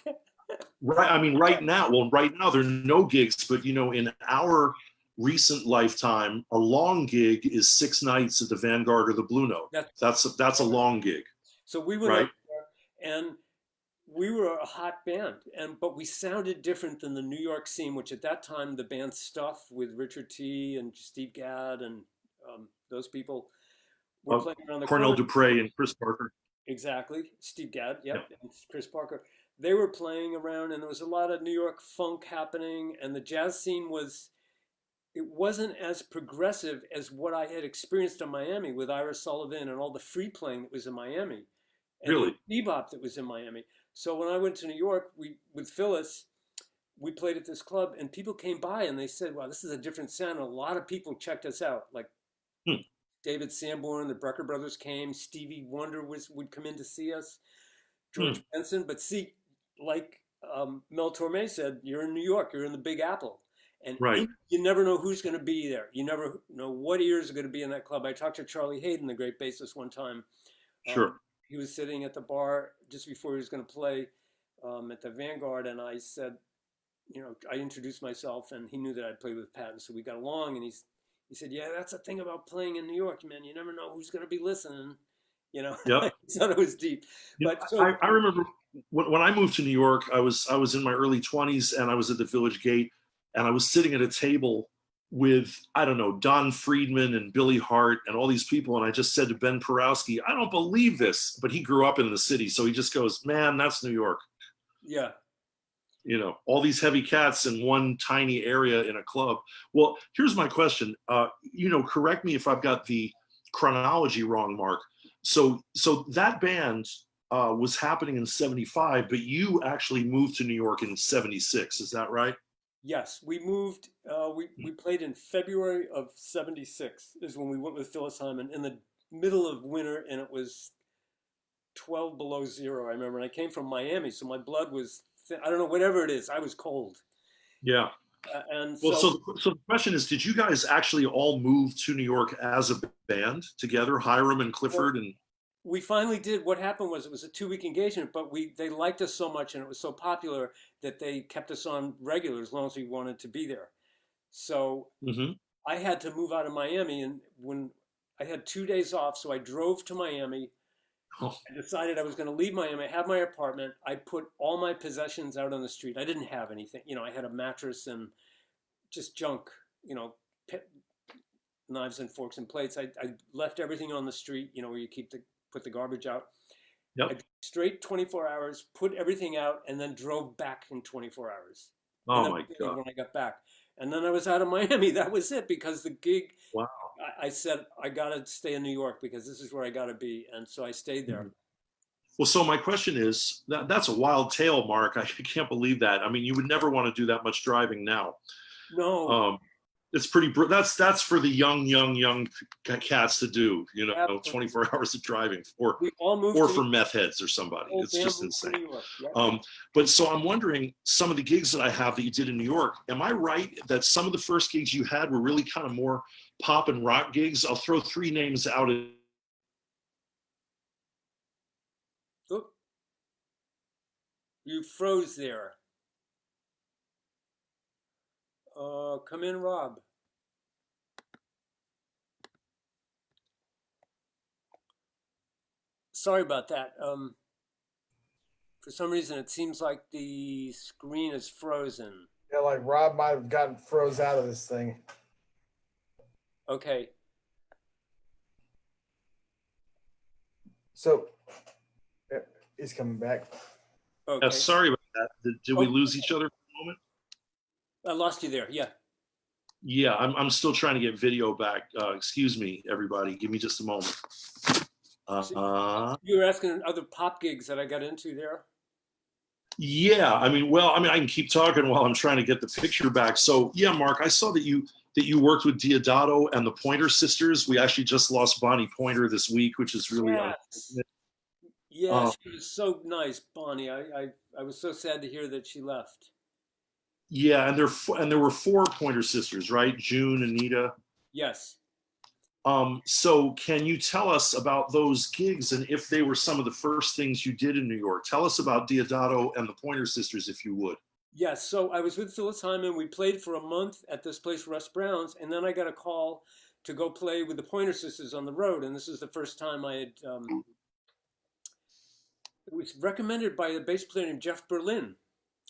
Right. I mean, right now, there are no gigs, but in our recent lifetime, a long gig is 6 nights at the Vanguard or the Blue Note. That's a long gig, So we went right? up there, and we were a hot band, but we sounded different than the New York scene, which at that time the band Stuff with Richard T. and Steve Gadd and those people were playing around the Cornell corner. Dupre and Chris Parker. Exactly, Steve Gadd, yep, Yeah. and Chris Parker. They were playing around, and there was a lot of New York funk happening, and the jazz scene it wasn't as progressive as what I had experienced in Miami with Ira Sullivan and all the free playing that was in Miami, and Really? the bebop that was in Miami. So when I went to New York, with Phyllis, we played at this club, and people came by and they said, "Wow, this is a different sound." And a lot of people checked us out, like David Sanborn, the Brecker brothers came, Stevie Wonder would come in to see us, George Benson. But see, like Mel Torme said, you're in New York, you're in the Big Apple, and Right. you never know who's going to be there. You never know what ears are going to be in that club. I talked to Charlie Hayden, the great bassist, one time. Sure. He was sitting at the bar just before he was going to play at the Vanguard, and I said, I introduced myself, and he knew that I'd played with Pat, and so we got along, and he said, "Yeah, that's the thing about playing in New York, man. You never know who's going to be listening." Yep. He thought it was deep. But so, I remember when I moved to New York, I was in my early 20s, and I was at the Village Gate, and I was sitting at a table with, I don't know, Don Friedman and Billy Hart and all these people, and I just said to Ben Porowski, "I don't believe this," but he grew up in the city, so he just goes, "Man, that's New York." yeah. All these heavy cats in one tiny area in a club. Well, here's my question. Correct me if I've got the chronology wrong, Mark. So that band was happening in 75, but you actually moved to New York in 76. Is that right? Yes, we moved. We played in February of '76 is when we went with Phyllis Hyman in the middle of winter, and it was 12 below zero. I remember, and I came from Miami, so my blood was thin. I don't know, whatever it is. I was cold. Yeah. And well, so the question is, did you guys actually all move to New York as a band together, Hiram and Clifford? And we finally did. What happened was it was a 2-week engagement, but they liked us so much and it was so popular that they kept us on regular as long as we wanted to be there. So I had to move out of Miami, and when I had 2 days off, so I drove to Miami. I decided I was going to leave Miami. I had my apartment. I put all my possessions out on the street. I didn't have anything. I had a mattress and just junk, knives and forks and plates. I left everything on the street, where you put the garbage out. Yep. I straight 24 hours, put everything out, and then drove back in 24 hours. Oh my God. When I got back. And then I was out of Miami. That was it, because the gig, wow. I said, I got to stay in New York because this is where I got to be. And so I stayed there. Well, so my question is, that's a wild tale, Mark. I can't believe that. I mean, you would never want to do that much driving now. No. It's pretty, that's for the young cats to do, Absolutely. 24 hours of driving or for meth heads or somebody. It's just insane. Yep. But so I'm wondering, some of the gigs that I have that you did in New York, am I right that some of the first gigs you had were really kind of more pop and rock gigs? I'll throw 3 names out. Oop. You froze there. Come in, Rob. Sorry about that. For some reason, it seems like the screen is frozen. Yeah, like Rob might have gotten froze out of this thing. Okay. So he's coming back. Okay. Sorry about that. Did we lose each other for a moment? I lost you there. Yeah. Yeah, I'm still trying to get video back. Excuse me, everybody. Give me just a moment. You were asking other pop gigs that I got into there? Yeah, I can keep talking while I'm trying to get the picture back. So yeah, Mark, I saw that you worked with Diodato and the Pointer Sisters. We actually just lost Bonnie Pointer this week, which is really unfortunate. Yeah, she was so nice, Bonnie. I was so sad to hear that she left. Yeah, and there were 4 Pointer Sisters, right? June, Anita. Yes. So can you tell us about those gigs and if they were some of the first things you did in New York? Tell us about Diodato and the Pointer Sisters, if you would. Yes, so I was with Phyllis Hyman. We played for a month at this place, Russ Brown's, and then I got a call to go play with the Pointer Sisters on the road. And this is the first time I had. It was recommended by a bass player named Jeff Berlin.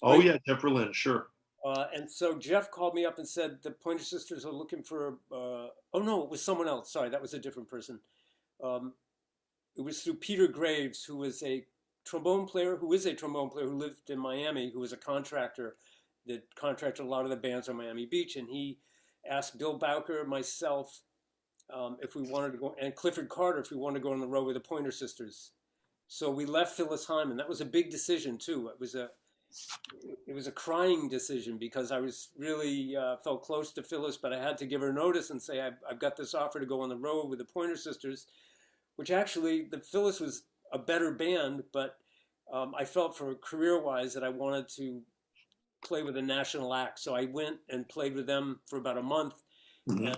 Oh yeah, Jeff Berlin, sure. And so Jeff called me up and said the Pointer Sisters are looking for. Oh no, it was someone else. Sorry, that was a different person. It was through Peter Graves, who was a trombone player, who lived in Miami, who was a contractor that contracted a lot of the bands on Miami Beach, and he asked Bill Bowker, myself, if we wanted to go, and Clifford Carter, if we wanted to go on the road with the Pointer Sisters. So we left Phyllis Hyman. That was a big decision too. It was a crying decision because I was really felt close to Phyllis, but I had to give her notice and say I've got this offer to go on the road with the Pointer Sisters, which actually the Phyllis was a better band, but I felt for career-wise that I wanted to play with a national act. So I went and played with them for about a month, and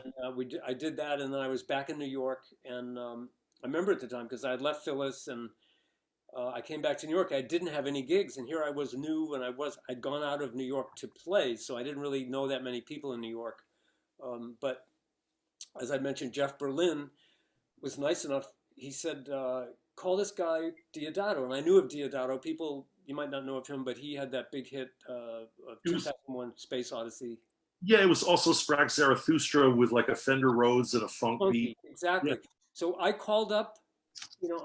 I did that, and then I was back in New York, and I remember at the time because I had left Phyllis and I came back to New York. I didn't have any gigs, and here I was new, and I'd gone out of New York to play, so I didn't really know that many people in New York. But as I mentioned, Jeff Berlin was nice enough. He said, call this guy Diodato, and I knew of Diodato. People, you might not know of him, but he had that big hit of 2001 Space Odyssey. Yeah, it was also Sprach Zarathustra with like a Fender Rhodes and a funk beat. Exactly. Yeah. So I called up,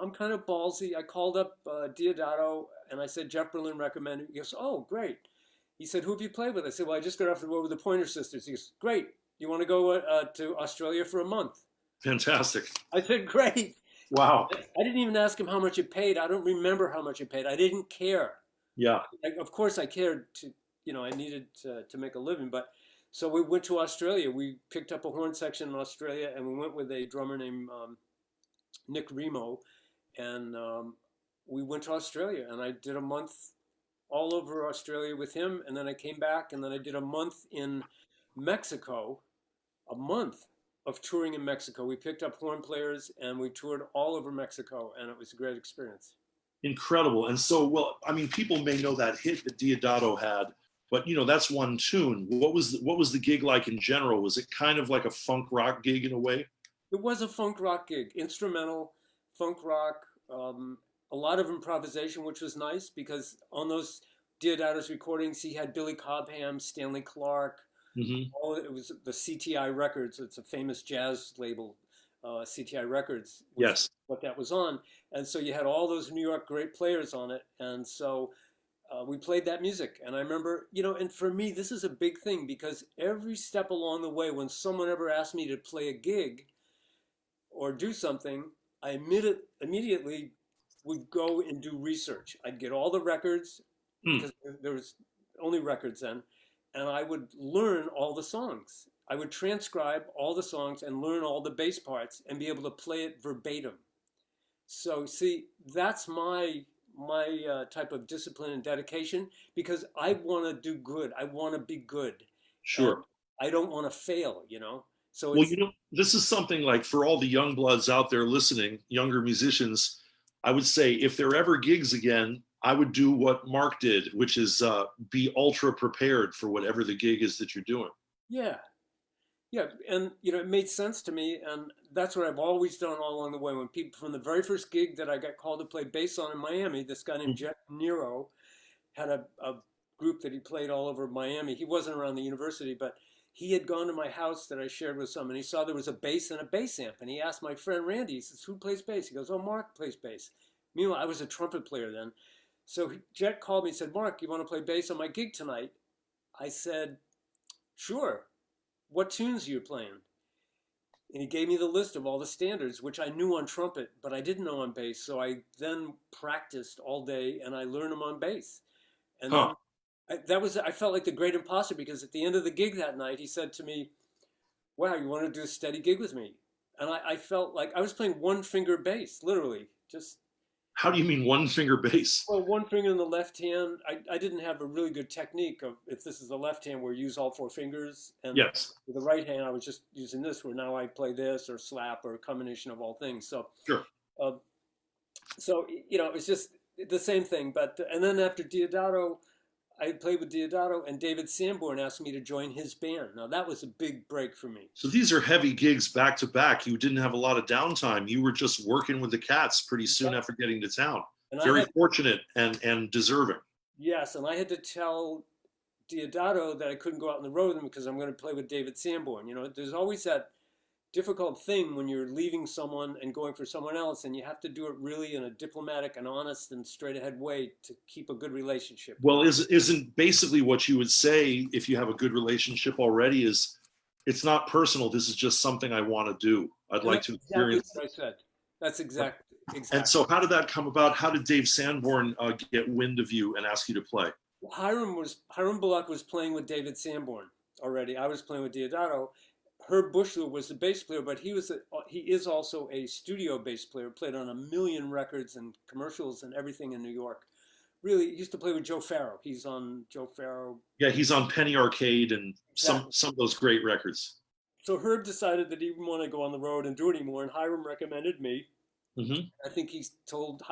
I'm kind of ballsy. I called up Diodato and I said, Jeff Berlin recommended. He goes, oh, great. He said, who have you played with? I said, well, I just got off the road with the Pointer Sisters. He goes, great. You want to go to Australia for a month? Fantastic. I said, great. Wow. I didn't even ask him how much it paid. I don't remember how much it paid. I didn't care. Yeah. Of course I cared I needed to make a living. But so we went to Australia. We picked up a horn section in Australia and we went with a drummer named Nick Remo. And we went to Australia and I did a month all over Australia with him. And then I came back and then I did a month in Mexico, a month of touring in Mexico. We picked up horn players and we toured all over Mexico, and it was a great experience. Incredible. And so, well, I mean, people may know that hit that Diodato had, but that's one tune. What was the gig like in general? Was it kind of like a funk rock gig in a way? It was a funk rock gig, instrumental funk rock, a lot of improvisation, which was nice because on those Diodato's recordings, he had Billy Cobham, Stanley Clarke. It was the CTI Records. It's a famous jazz label, CTI Records. Yes. What that was on. And so you had all those New York great players on it. And so we played that music. And I remember, and for me, this is a big thing because every step along the way, when someone ever asked me to play a gig or do something, I immediately would go and do research. I'd get all the records because there was only records then. And I would learn all the songs. I would transcribe all the songs and learn all the bass parts and be able to play it verbatim. So see, that's my type of discipline and dedication because I want to do good. I want to be good. Sure. And I don't want to fail, So well, this is something like for all the young bloods out there listening, younger musicians, I would say if there are ever gigs again, I would do what Mark did, which is be ultra prepared for whatever the gig is that you're doing. Yeah. Yeah. And, it made sense to me. And that's what I've always done all along the way. When people from the very first gig that I got called to play bass on in Miami, this guy named Jet Nero had a group that he played all over Miami. He wasn't around the university, but he had gone to my house that I shared with someone. He saw there was a bass and a bass amp. And he asked my friend Randy, he says, who plays bass? He goes, oh, Mark plays bass. Meanwhile, I was a trumpet player then. So Jet called me and said, Mark, you want to play bass on my gig tonight? I said, sure. What tunes are you playing? And he gave me the list of all the standards, which I knew on trumpet, but I didn't know on bass. So I then practiced all day and I learned them on bass. And then I felt like the great imposter because at the end of the gig that night, he said to me, wow, you want to do a steady gig with me? And I felt like I was playing one finger bass, literally, just How do you mean one finger bass? Well, one finger in the left hand. I didn't have a really good technique of if this is the left hand where you use all four fingers, and Yes, with the right hand I was just using this where now I play this or slap or a combination of all things. sure. Uh, so it's just the same thing. But and then after Diodato, I played with Diodato, and David Sanborn asked me to join his band. Now that was a big break for me. So these are heavy gigs back to back. You didn't have a lot of downtime. You were just working with the Cats pretty soon after getting to town. And Very fortunate and deserving. yes, and I had to tell Diodato that I couldn't go out on the road with him because I'm going to play with David Sanborn. There's always that difficult thing when you're leaving someone and going for someone else, and you have to do it really in a diplomatic and honest and straight ahead way to keep a good relationship. Well, isn't basically what you would say if you have a good relationship already is it's not personal. This is just something I want to do. I'd like to experience. Exactly what I said. That's exactly. And so how did that come about? How did Dave Sanborn get wind of you and ask you to play? Hiram Bullock was playing with David Sanborn already. I was playing with Diodato. Herb Bushler was the bass player, but he is also a studio bass player. Played on a million records and commercials and everything in New York. Really, he used to play with Joe Farrow. He's on Joe Farrow. Yeah, he's on Penny Arcade and some of those great records. So Herb decided that he didn't want to go on the road and do it anymore, and Hiram recommended me. Mm-hmm. I think he told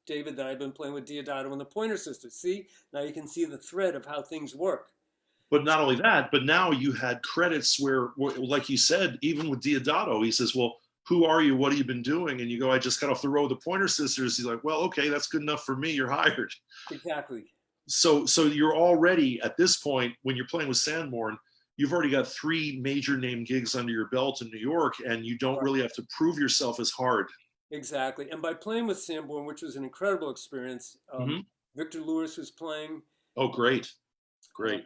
David that I'd been playing with Diodato and the Pointer Sisters. See, now you can see the thread of how things work. But not only that, but now you had credits where, like you said, even with Diodato, he says, well, who are you? What have you been doing? And you go, I just got off the road with the Pointer Sisters. He's like, well, okay, that's good enough for me. You're hired. Exactly. So you're already, at this point, when you're playing with Sanborn, you've already got 3 major name gigs under your belt in New York, and you don't really have to prove yourself as hard. Exactly. And by playing with Sanborn, which was an incredible experience, Victor Lewis was playing. Oh, great. Great.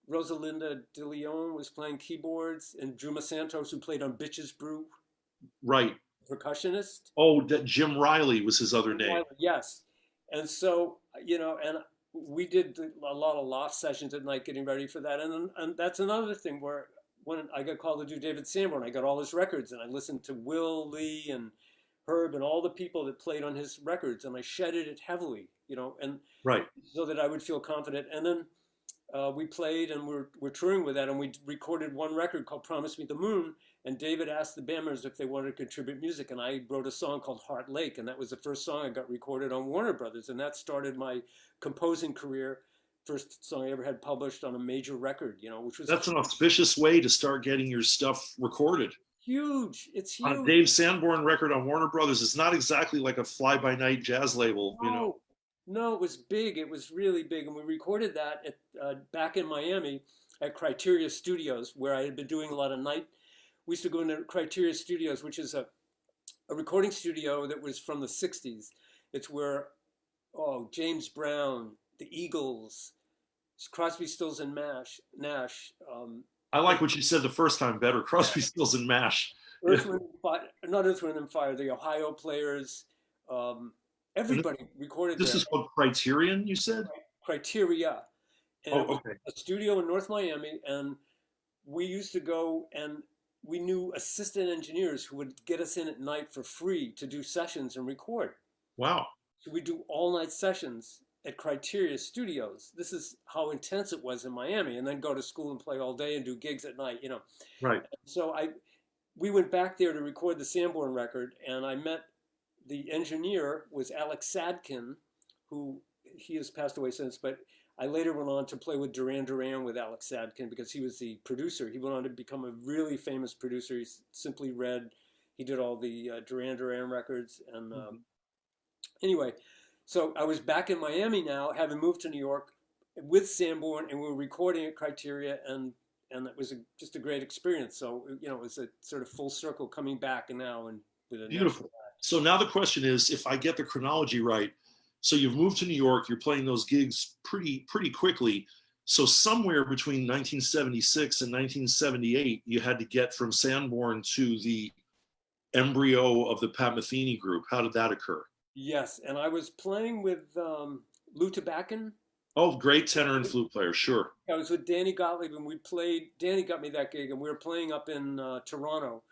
Rosalinda De Leon was playing keyboards, and Juma Santos, who played on Bitches Brew. Right. Percussionist. Oh, that Jim Riley was his other name. Yes. And so, and we did a lot of loft sessions at night getting ready for that. And that's another thing where when I got called to do David Sanborn, I got all his records, and I listened to Will Lee and Herb and all the people that played on his records, and I shedded it heavily, and right, so that I would feel confident. And then we played, and we're touring with that, and we recorded one record called "Promise Me the Moon." And David asked the band members if they wanted to contribute music, and I wrote a song called "Heart Lake," and that was the first song I got recorded on Warner Brothers, and that started my composing career. First song I ever had published on a major record, which was... That's an auspicious way to start getting your stuff recorded. Huge. It's huge. On Dave Sanborn record on Warner Brothers, it's not exactly like a fly-by-night jazz label, No, it was big. It was really big. And we recorded that back in Miami at Criteria Studios, where I had been doing a lot of night. We used to go into Criteria Studios, which is a recording studio that was from the 60s. It's where, James Brown, the Eagles, Crosby, Stills, and Nash. I like what you said the first time better. Crosby, Stills, and Nash. Not Earth, Wind, and Fire. The Ohio Players. Everybody recorded. This is called Criterion, you said? Criteria. And okay. A studio in North Miami, and we used to go, and we knew assistant engineers who would get us in at night for free to do sessions and record. Wow. So we do all-night sessions at Criteria Studios. This is how intense it was in Miami, and then go to school and play all day and do gigs at night, Right. So we went back there to record the Sanborn record, and I met the engineer was Alex Sadkin, who he has passed away since, but I later went on to play with Duran Duran with Alex Sadkin because he was the producer. He went on to become a really famous producer. He's Simply Red. He did all the Duran Duran records. And anyway, so I was back in Miami now, having moved to New York with Sanborn, and we were recording at Criteria, and it was just a great experience. So, it was a sort of full circle coming back now. And with a beautiful. So now the question is, if I get the chronology right, so you've moved to New York, you're playing those gigs pretty quickly. So somewhere between 1976 and 1978, you had to get from Sanborn to the embryo of the Pat Metheny group. How did that occur? Yes, and I was playing with Lou Tabakin. Oh, great tenor and flute player, sure. I was with Danny Gottlieb, and Danny got me that gig, and we were playing up in Toronto.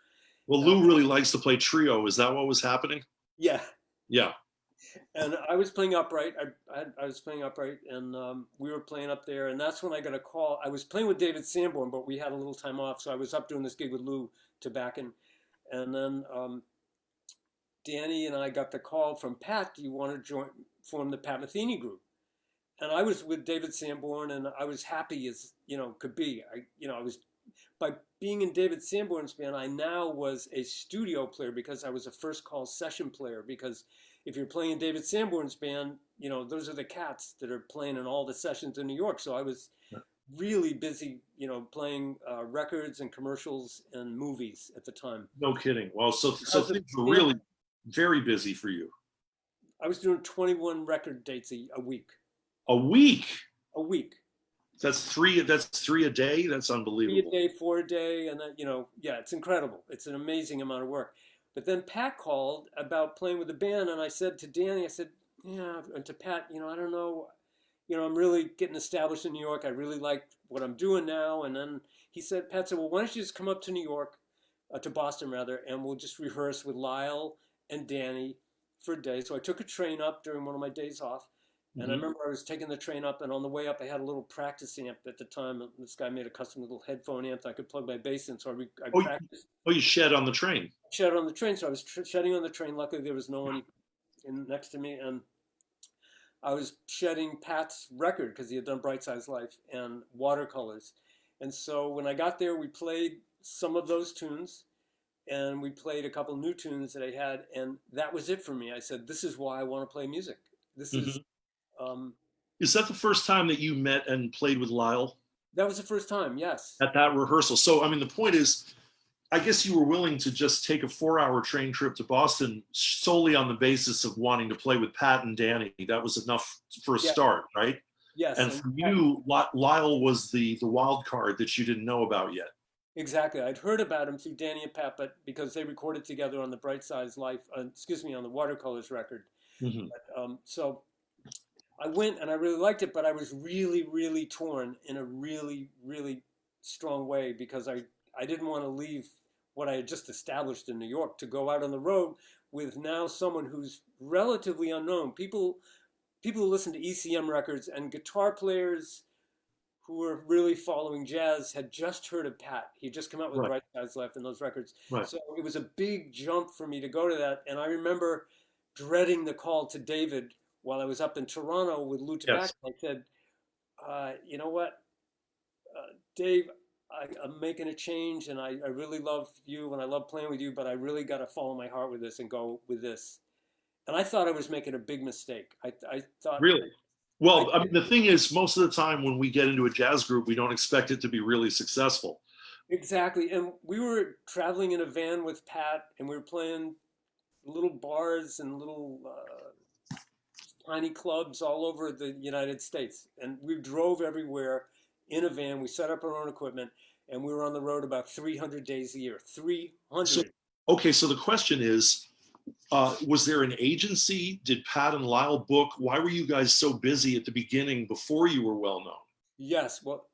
Well, Lou really likes to play trio. Is that what was happening? Yeah. Yeah. And I was playing upright. I was playing upright, and we were playing up there. And that's when I got a call. I was playing with David Sanborn, but we had a little time off, so I was up doing this gig with Lou Tobaccon. And then Danny and I got the call from Pat. Do you want to form the Pat Metheny group? And I was with David Sanborn, and I was happy as could be. I was by being in David Sanborn's band. I now was a studio player because I was a first call session player. Because if you're playing in David Sanborn's band, those are the cats that are playing in all the sessions in New York. So I was really busy, playing records and commercials and movies at the time. No kidding. Well, so things were really very busy for you. I was doing 21 record dates a week. A week? A week. That's three a day? That's unbelievable. 3 a day, 4 a day. And then, yeah, it's incredible. It's an amazing amount of work. But then Pat called about playing with the band. And I said to Danny, and to Pat, I don't know. I'm really getting established in New York. I really like what I'm doing now. And then Pat said, well, why don't you just come up to New York, to Boston rather, and we'll just rehearse with Lyle and Danny for a day. So I took a train up during one of my days off. And I remember I was taking the train up, and on the way up, I had a little practice amp at the time. This guy made a custom little headphone amp that I could plug my bass in, so I practiced. Oh, you shed on the train? Shed on the train, so I was shedding on the train. Luckily, there was no one next to me, and I was shedding Pat's record because he had done Bright Side's Life and Watercolors. And so when I got there, we played some of those tunes, and we played a couple new tunes that I had, and that was it for me. I said, this is why I want to play music. This is that the first time that you met and played with Lyle? That was the first time, yes. At that rehearsal. So, I mean, the point is, I guess you were willing to just take a 4-hour train trip to Boston solely on the basis of wanting to play with Pat and Danny. That was enough for a start, right? Yes. And for you, Lyle was the wild card that you didn't know about yet. Exactly. I'd heard about him through Danny and Pat, but because they recorded together on the Bright Side's Life, on the Watercolors record. But, so I went and I really liked it, but I was really, really torn in a really, really strong way because I didn't want to leave what I had just established in New York to go out on the road with now someone who's relatively unknown. People who listen to ECM records and guitar players who were really following jazz had just heard of Pat. He had just come out with Bright Side's Life and those records. Right. So it was a big jump for me to go to that. And I remember dreading the call to David while I was up in Toronto with Lou Tobaccon. I said, you know what, Dave, I'm making a change, and I really love you, and I love playing with you, but I really got to follow my heart with this and go with this. And I thought I was making a big mistake. I thought... Really? Well, I mean, the thing is, most of the time when we get into a jazz group, we don't expect it to be really successful. Exactly. And we were traveling in a van with Pat, and we were playing little bars and little... tiny clubs all over the United States. And we drove everywhere in a van. We set up our own equipment, and we were on the road about 300 days a year. 300. So the question is, was there an agency? Did Pat and Lyle book? Why were you guys so busy at the beginning before you were well known? Yes. Well,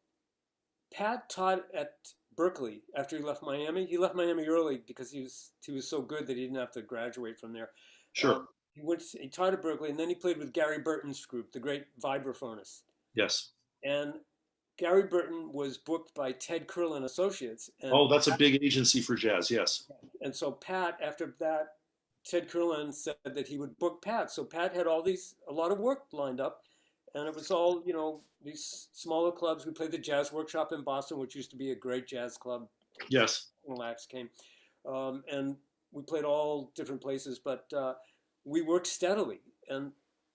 Pat taught at Berkeley after he left Miami. He left Miami early because he was so good that he didn't have to graduate from there. Sure. He taught at Berkeley, and then he played with Gary Burton's group, the great vibraphonist. Yes. And Gary Burton was booked by Ted Curl and Associates. And that's a big agency for jazz, yes. And so Pat, after that, Ted Curlin said that he would book Pat. So Pat had a lot of work lined up, and it was all, these smaller clubs. We played the Jazz Workshop in Boston, which used to be a great jazz club. Yes. Lax came. And we played all different places, but we worked steadily. And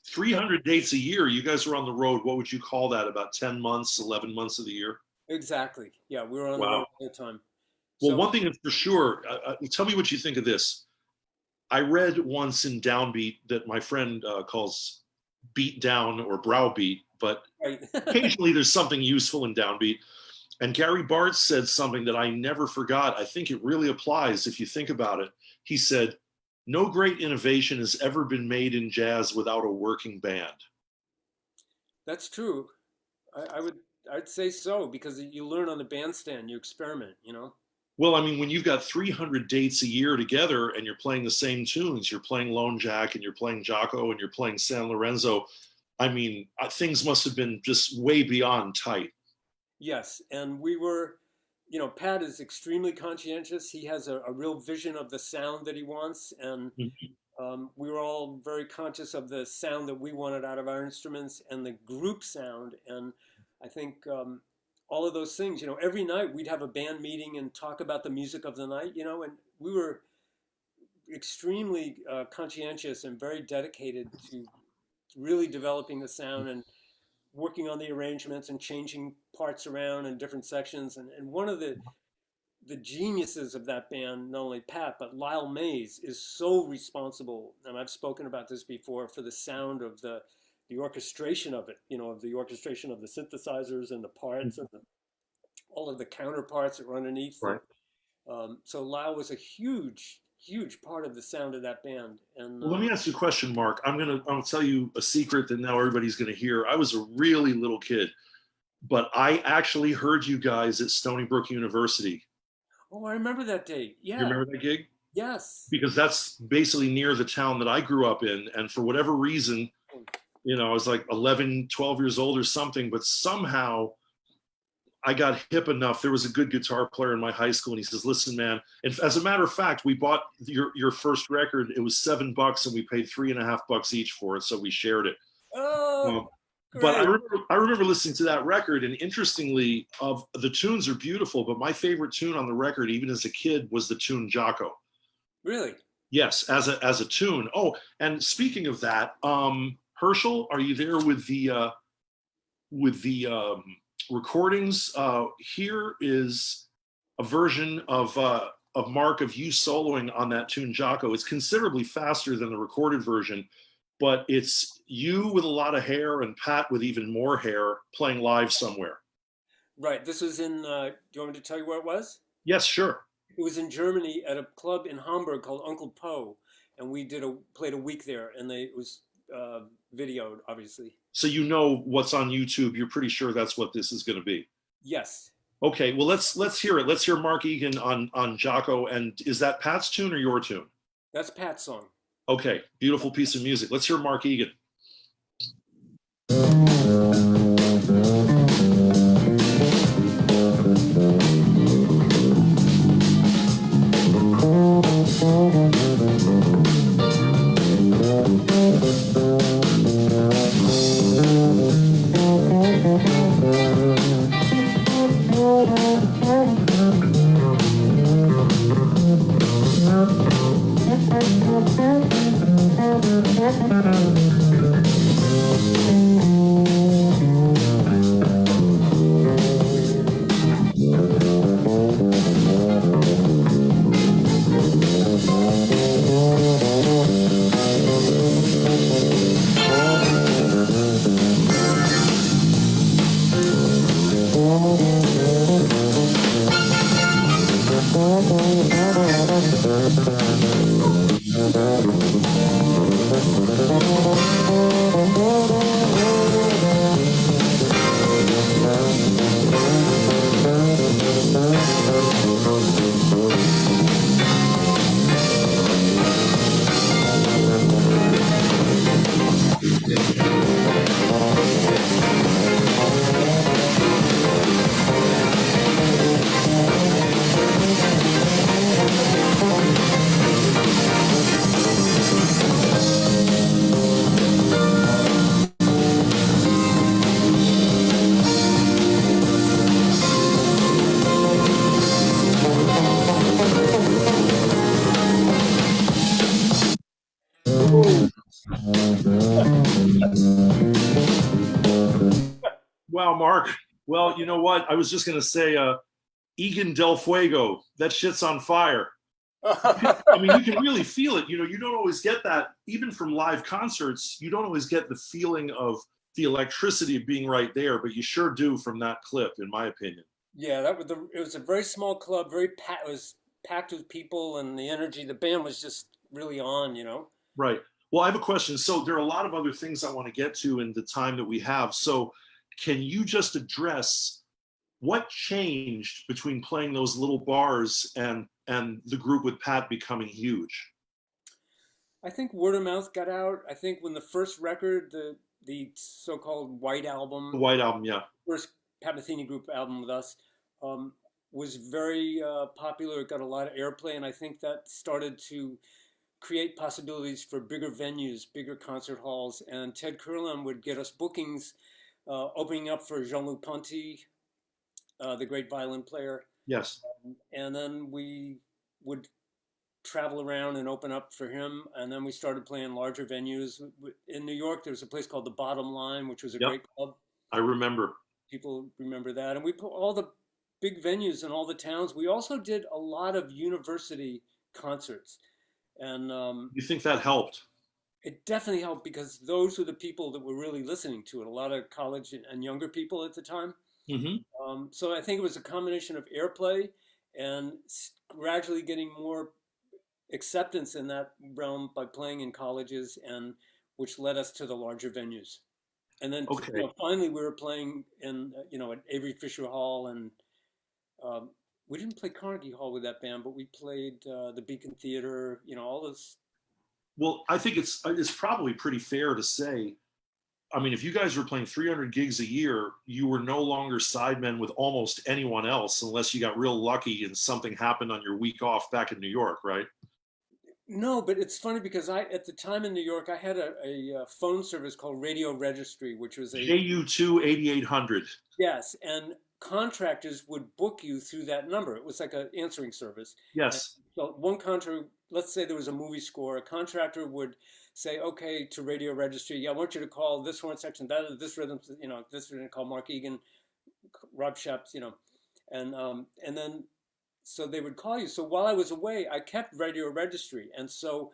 300 dates a year. You guys were on the road. What would you call that? About 10 months, 11 months of the year? Exactly. Yeah, we were on the road all the time. Well, one thing is for sure, tell me what you think of this. I read once in Downbeat that my friend calls beat down or browbeat, but occasionally there's something useful in Downbeat. And Gary Bartz said something that I never forgot. I think it really applies if you think about it. He said, "No great innovation has ever been made in jazz without a working band." That's true. I'd say so, because you learn on the bandstand, you experiment, Well, I mean, when you've got 300 dates a year together and you're playing the same tunes, you're playing Lone Jack and you're playing Jocko and you're playing San Lorenzo. I mean, things must have been just way beyond tight. Yes, and we were, you know, Pat is extremely conscientious. He has a real vision of the sound that he wants, and we were all very conscious of the sound that we wanted out of our instruments and the group sound. And I think all of those things, you know, every night we'd have a band meeting and talk about the music of the night, you know, and we were extremely conscientious and very dedicated to really developing the sound and working on the arrangements and changing parts around in different sections. And one of the geniuses of that band, not only Pat, but Lyle Mays is so responsible. And I've spoken about this before, for the sound of the orchestration of it, you know, of the orchestration of the synthesizers and the parts and all of the counterparts that were underneath. Right. So Lyle was a huge part of the sound of that band. And well, let me ask you a question, Mark. I'll tell you a secret that now everybody's gonna hear. I was a really little kid, but I actually heard you guys at Stony Brook University. oh, I remember that date. You Yeah. remember that gig? Yes. Because that's basically near the town that I grew up in. And for whatever reason, you know, I was like 11, 12 years old or something, but somehow I got hip enough. There was a good guitar player in my high school, and he says, listen, man, and as a matter of fact, we bought your first record. It was $7 and we paid $3.50 each for it. So we shared it. Oh, but I remember listening to that record, and interestingly, of the tunes are beautiful, but my favorite tune on the record, even as a kid, was the tune Jocko. really? Yes, as a tune. Oh, and speaking of that, Herschel, are you there with the recordings? Here is a version of Mark of you soloing on that tune Jocko. It's considerably faster than the recorded version, but it's you with a lot of hair and Pat with even more hair playing live somewhere. Right. This was in. Do you want me to tell you where it was? Yes, sure. It was in Germany at a club in Hamburg called Uncle Poe, and we played a week there, and it was videoed, obviously. So you know what's on YouTube. You're pretty sure that's what this is going to be. Yes. Okay. Well, let's hear it. Let's hear Mark Egan on Jocko. And is that Pat's tune or your tune? That's Pat's song. Okay. Beautiful piece of music. Let's hear Mark Egan. Wow, Mark. Well, you know what? I was just going to say, Egan Del Fuego, that shit's on fire. I mean, you can really feel it. You know, you don't always get that, even from live concerts, you don't always get the feeling of the electricity of being right there, but you sure do from that clip, in my opinion. Yeah, it was a very small club, it was packed with people, and the energy, the band was just really on, you know? Right. Well, I have a question. So there are a lot of other things I want to get to in the time that we have. So can you just address what changed between playing those little bars and the group with Pat becoming huge? I think word of mouth got out. I think when the first record, the so-called White The Album, White Album, yeah. first Pat Metheny group album with us, um, was very popular. It got a lot of airplay, and I think that started to create possibilities for bigger venues, bigger concert halls. And Ted Kurlan would get us bookings, opening up for Jean-Luc Ponty, the great violin player. Yes. And then we would travel around and open up for him. And then we started playing larger venues. In New York, there was a place called The Bottom Line, which was a Yep. great club. I remember. People remember that. And we put all the big venues in all the towns. We also did a lot of university concerts. And You think that helped? it definitely helped because those were the people that were really listening to it, a lot of college and younger people at the time. Hmm. So I think it was a combination of airplay and gradually getting more acceptance in that realm by playing in colleges, and which led us to the larger venues. And then Okay. finally we were playing in at Avery Fisher Hall, and we didn't play Carnegie Hall with that band, but we played the Beacon Theater, all this. Well, I think it's probably pretty fair to say, I mean, if you guys were playing 300 gigs a year, you were no longer sidemen with almost anyone else unless you got real lucky and something happened on your week off back in New York, right? No, but it's funny because at the time in New York, I had a phone service called Radio Registry, which was JU2 8800. yes, and contractors would book you through that number. It was like an answering service. Yes. And so one contractor, let's say there was a movie score, a contractor would say, okay, to Radio Registry, yeah, I want you to call this horn section, this rhythm, this rhythm, call Mark Egan, Rob Scheps, and then so they would call you. So while I was away, I kept Radio Registry, and so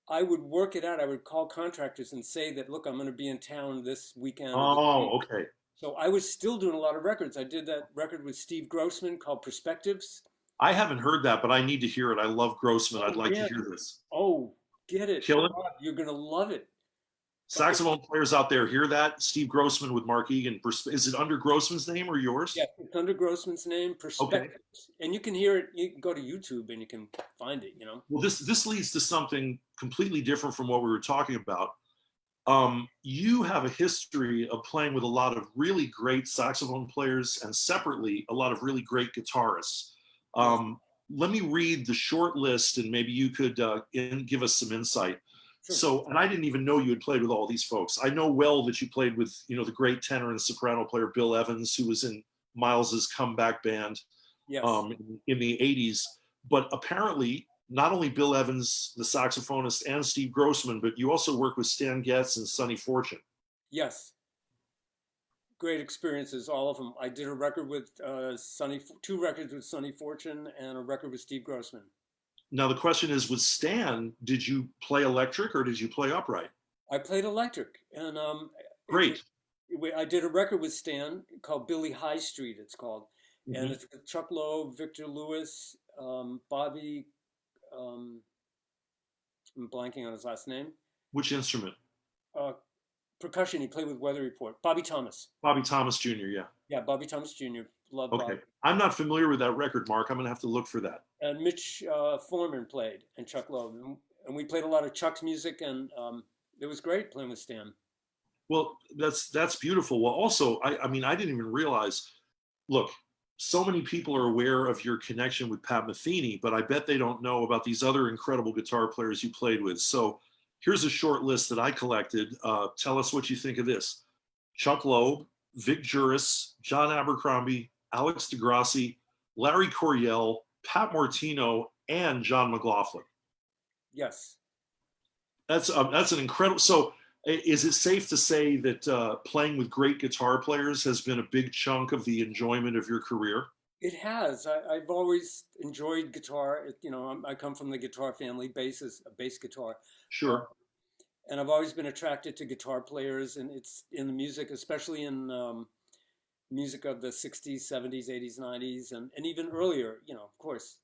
I would work it out. I would call contractors and say that, look, I'm going to be in town this weekend. Oh, okay. So I was still doing a lot of records. I did that record with Steve Grossman called Perspectives. I haven't heard that, but I need to hear it. I love Grossman. I'd like yeah. to hear this. Oh, get it. Kill it. You're going to love it. Saxophone players out there, hear that? Steve Grossman with Mark Egan. Is it under Grossman's name or yours? Yeah, it's under Grossman's name, Perspectives. Okay. And you can hear it. You can go to YouTube and you can find it, Well, this leads to something completely different from what we were talking about. You have a history of playing with a lot of really great saxophone players and separately a lot of really great guitarists. Let me read the short list and maybe you could give us some insight. Sure. So, and I didn't even know you had played with all these folks. I know well that you played with, the great tenor and soprano player Gil Evans, who was in Miles's comeback band yes. In the 80s. But apparently, not only Gil Evans, the saxophonist, and Steve Grossman, but you also work with Stan Getz and Sonny Fortune. Yes. Great experiences, all of them. I did a record with two records with Sonny Fortune and a record with Steve Grossman. Now the question is, with Stan, did you play electric or did you play upright? I played electric, and great. I did a record with Stan called Billy High Street. It's called, and it's with Chuck Lowe, Victor Lewis, Bobby. I'm blanking on his last name. Which instrument? Percussion. He played with Weather Report. Bobby Thomas. Bobby Thomas Jr. Yeah. Yeah, Bobby Thomas Jr. Love okay. Bobby. I'm not familiar with that record, Mark. I'm going to have to look for that. And Mitch Foreman played, and Chuck Lowe. And we played a lot of Chuck's music, and it was great playing with Stan. Well, that's beautiful. Well, also, I mean, I didn't even realize, look, so many people are aware of your connection with Pat Metheny, but I bet they don't know about these other incredible guitar players you played with. So here's a short list that I collected. Tell us what you think of this. Chuck Lowe, Vic Juris, John Abercrombie, Alex DeGrassi, Larry Coryell, Pat Martino, and John McLaughlin. Yes. That's an incredible. So is it safe to say that playing with great guitar players has been a big chunk of the enjoyment of your career? It has. I've always enjoyed guitar. I come from the guitar family, bass guitar. Sure. And I've always been attracted to guitar players, and it's in the music, especially in music of the 60s, 70s, 80s, 90s, and even earlier, of course,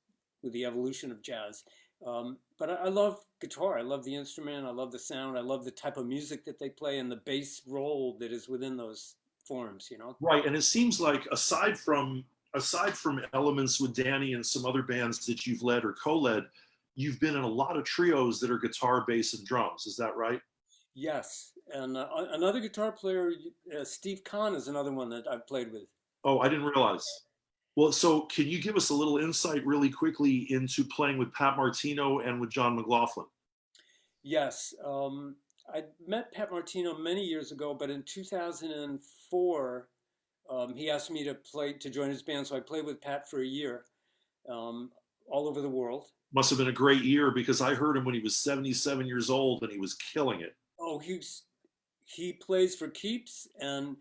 with the evolution of jazz. But I love guitar. I love the instrument. I love the sound. I love the type of music that they play and the bass role that is within those forms, you know? Right, and it seems like aside from elements with Danny and some other bands that you've led or co-led, you've been in a lot of trios that are guitar, bass, and drums. Is that right? Yes. And another guitar player, Steve Kahn, is another one that I've played with. Oh, I didn't realize. Well, so can you give us a little insight really quickly into playing with Pat Martino and with John McLaughlin? Yes. I met Pat Martino many years ago, but in 2004, he asked me to join his band. So I played with Pat for a year, um, all over the world. Must have been a great year because I heard him when he was 77 years old and he was killing it. Oh, he plays for keeps, and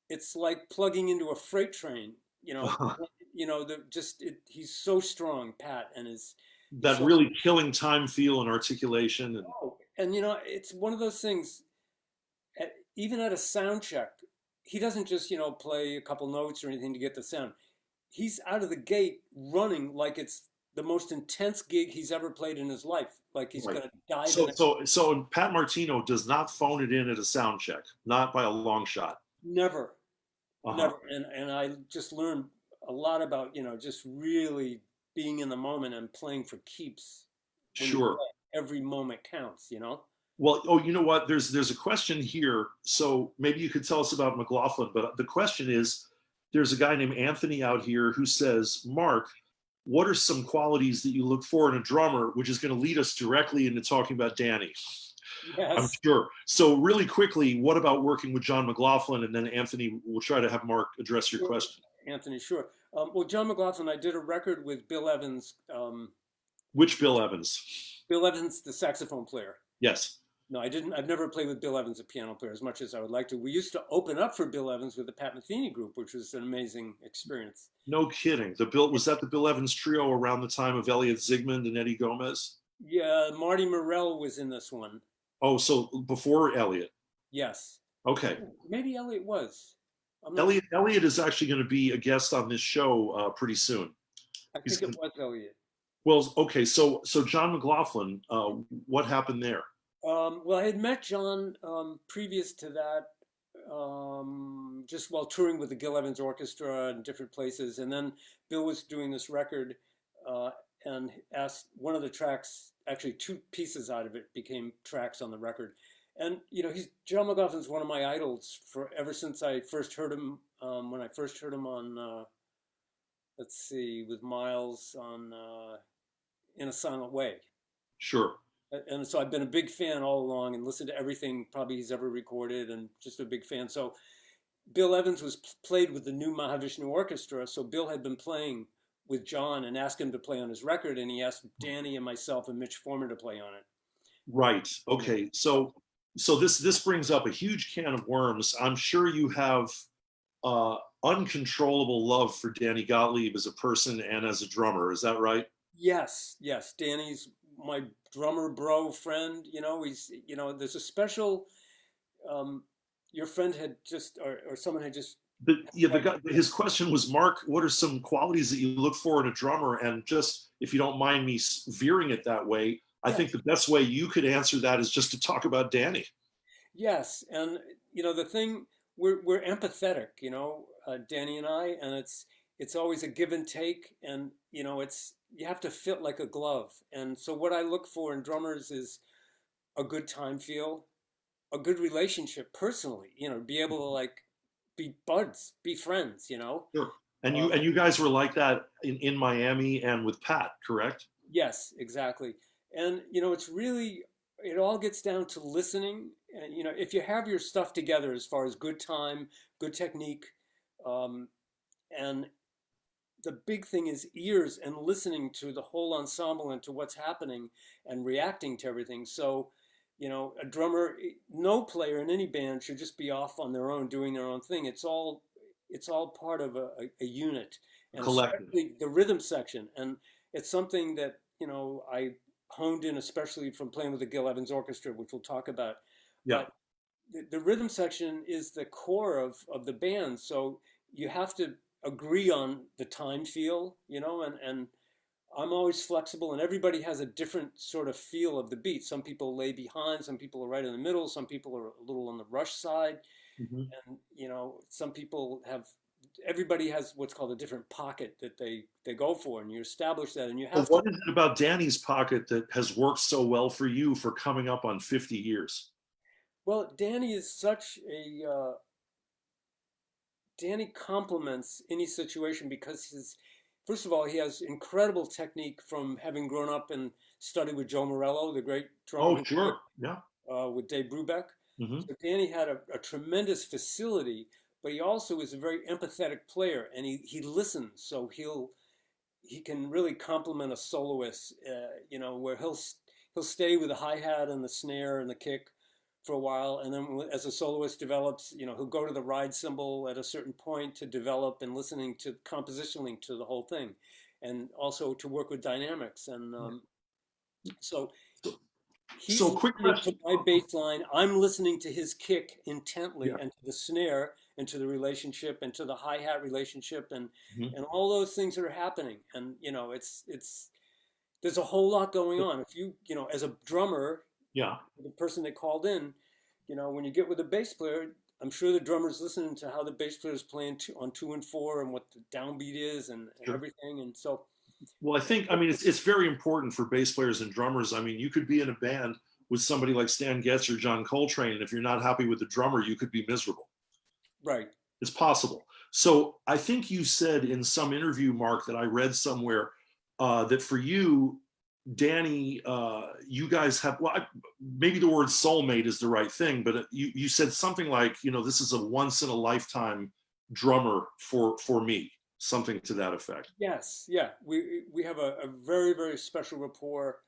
it's like plugging into a freight train. He's so strong, Pat, and he's That so. really killing time feel and articulation. And Oh, and it's one of those things. Even at a sound check, he doesn't just play a couple notes or anything to get the sound. He's out of the gate running like it's the most intense gig he's ever played in his life. Like he's right. going to dive So, in. so Pat Martino does not phone it in at a sound check, not by a long shot. Never, Uh-huh. never. And I just learned a lot about just really being in the moment and playing for keeps. Sure. Every moment counts. Well, oh, you know what? There's a question here. So maybe you could tell us about McLaughlin, but the question is, there's a guy named Anthony out here who says, Mark, what are some qualities that you look for in a drummer, which is going to lead us directly into talking about Danny? Yes. I'm sure. So really quickly, what about working with John McLaughlin? And then Anthony, we'll try to have Mark address your question. Anthony, sure. Well, John McLaughlin, I did a record with Bill Evans. Which Bill Evans? Bill Evans, the saxophone player. Yes. No, I didn't. I've never played with Bill Evans, a piano player, as much as I would like to. We used to open up for Bill Evans with the Pat Metheny group, which was an amazing experience. No kidding. Was that the Bill Evans trio around the time of Elliot Zygmunt and Eddie Gomez? Yeah, Marty Morell was in this one. Oh, so before Elliot. Yes. Okay. Maybe Elliot was. Elliot is actually going to be a guest on this show pretty soon. I think it was Elliot. Well, okay. So John McLaughlin, what happened there? Well, I had met John previous to that, just while touring with the Gil Evans Orchestra in different places. And then Bill was doing this record and asked one of the tracks, actually two pieces out of it became tracks on the record. And, John McLaughlin's one of my idols ever since I first heard him, when I first heard him on, with Miles on In a Silent Way. Sure. And so I've been a big fan all along and listened to everything probably he's ever recorded, and just a big fan. So Bill Evans was played with the new Mahavishnu Orchestra. So Bill had been playing with John and asked him to play on his record, and he asked Danny and myself and Mitch Foreman to play on it. Right. Okay. So this brings up a huge can of worms. I'm sure you have uncontrollable love for Danny Gottlieb as a person and as a drummer. Is that right? Yes. Danny's my drummer bro friend. He's there's a special. Your friend had just, or someone had just. His question was, Mark, what are some qualities that you look for in a drummer? And just, if you don't mind me veering it that way, I think the best way you could answer that is just to talk about Danny. Yes, and the thing, we're empathetic, Danny and I, and it's always a give and take, and you have to fit like a glove. And so what I look for in drummers is a good time feel, a good relationship personally, be able to be buds, be friends, Sure. And you guys were like that in Miami and with Pat, correct? Yes, exactly. And it's really, it all gets down to listening. And if you have your stuff together as far as good time, good technique, and the big thing is ears and listening to the whole ensemble and to what's happening and reacting to everything. So, a drummer, no player in any band should just be off on their own doing their own thing. It's all part of a unit, and especially the rhythm section. And it's something that I honed in, especially from playing with the Gil Evans Orchestra, which we'll talk about. Yeah. But the rhythm section is the core of the band. So you have to agree on the time feel, and I'm always flexible, and everybody has a different sort of feel of the beat. Some people lay behind, some people are right in the middle, some people are a little on the rush side. Mhm. And, some people everybody has what's called a different pocket that they go for, and you establish that, and you So have to. what is it about Danny's pocket that has worked so well for you for coming up on 50 years? Well, Danny complements any situation because first of all, he has incredible technique from having grown up and studied with Joe Morello, the great drummer Oh, who played sure. Yeah. with Dave Brubeck. Hmm. So Danny had a tremendous facility, but he also is a very empathetic player, and he listens. So he can really complement a soloist, where he'll stay with the hi-hat and the snare and the kick for a while, and then as a soloist develops, he'll go to the ride cymbal at a certain point to develop and listening to compositionally to the whole thing, and also to work with dynamics. And so So, he's so quick listening to question. my bass line. I'm listening to his kick intently, Yeah. and to the snare, and to the relationship, and to the hi-hat relationship, and Mhm. and all those things that are happening. And it's there's a whole lot going on. If as a drummer, Yeah. the person that called in, when you get with a bass player, I'm sure the drummer's listening to how the bass player is playing on 2 and 4 and what the downbeat is, and Sure. everything. And so, Well, I mean, it's very important for bass players and drummers. I mean, you could be in a band with somebody like Stan Getz or John Coltrane, and if you're not happy with the drummer, you could be miserable. right. It's possible. So I think you said in some interview, Mark, that I read somewhere that for you, Danny, you guys have, well, maybe the word soulmate is the right thing, but you said something like, this is a once in a lifetime drummer for me, something to that effect. Yes, yeah. We have a very, very special rapport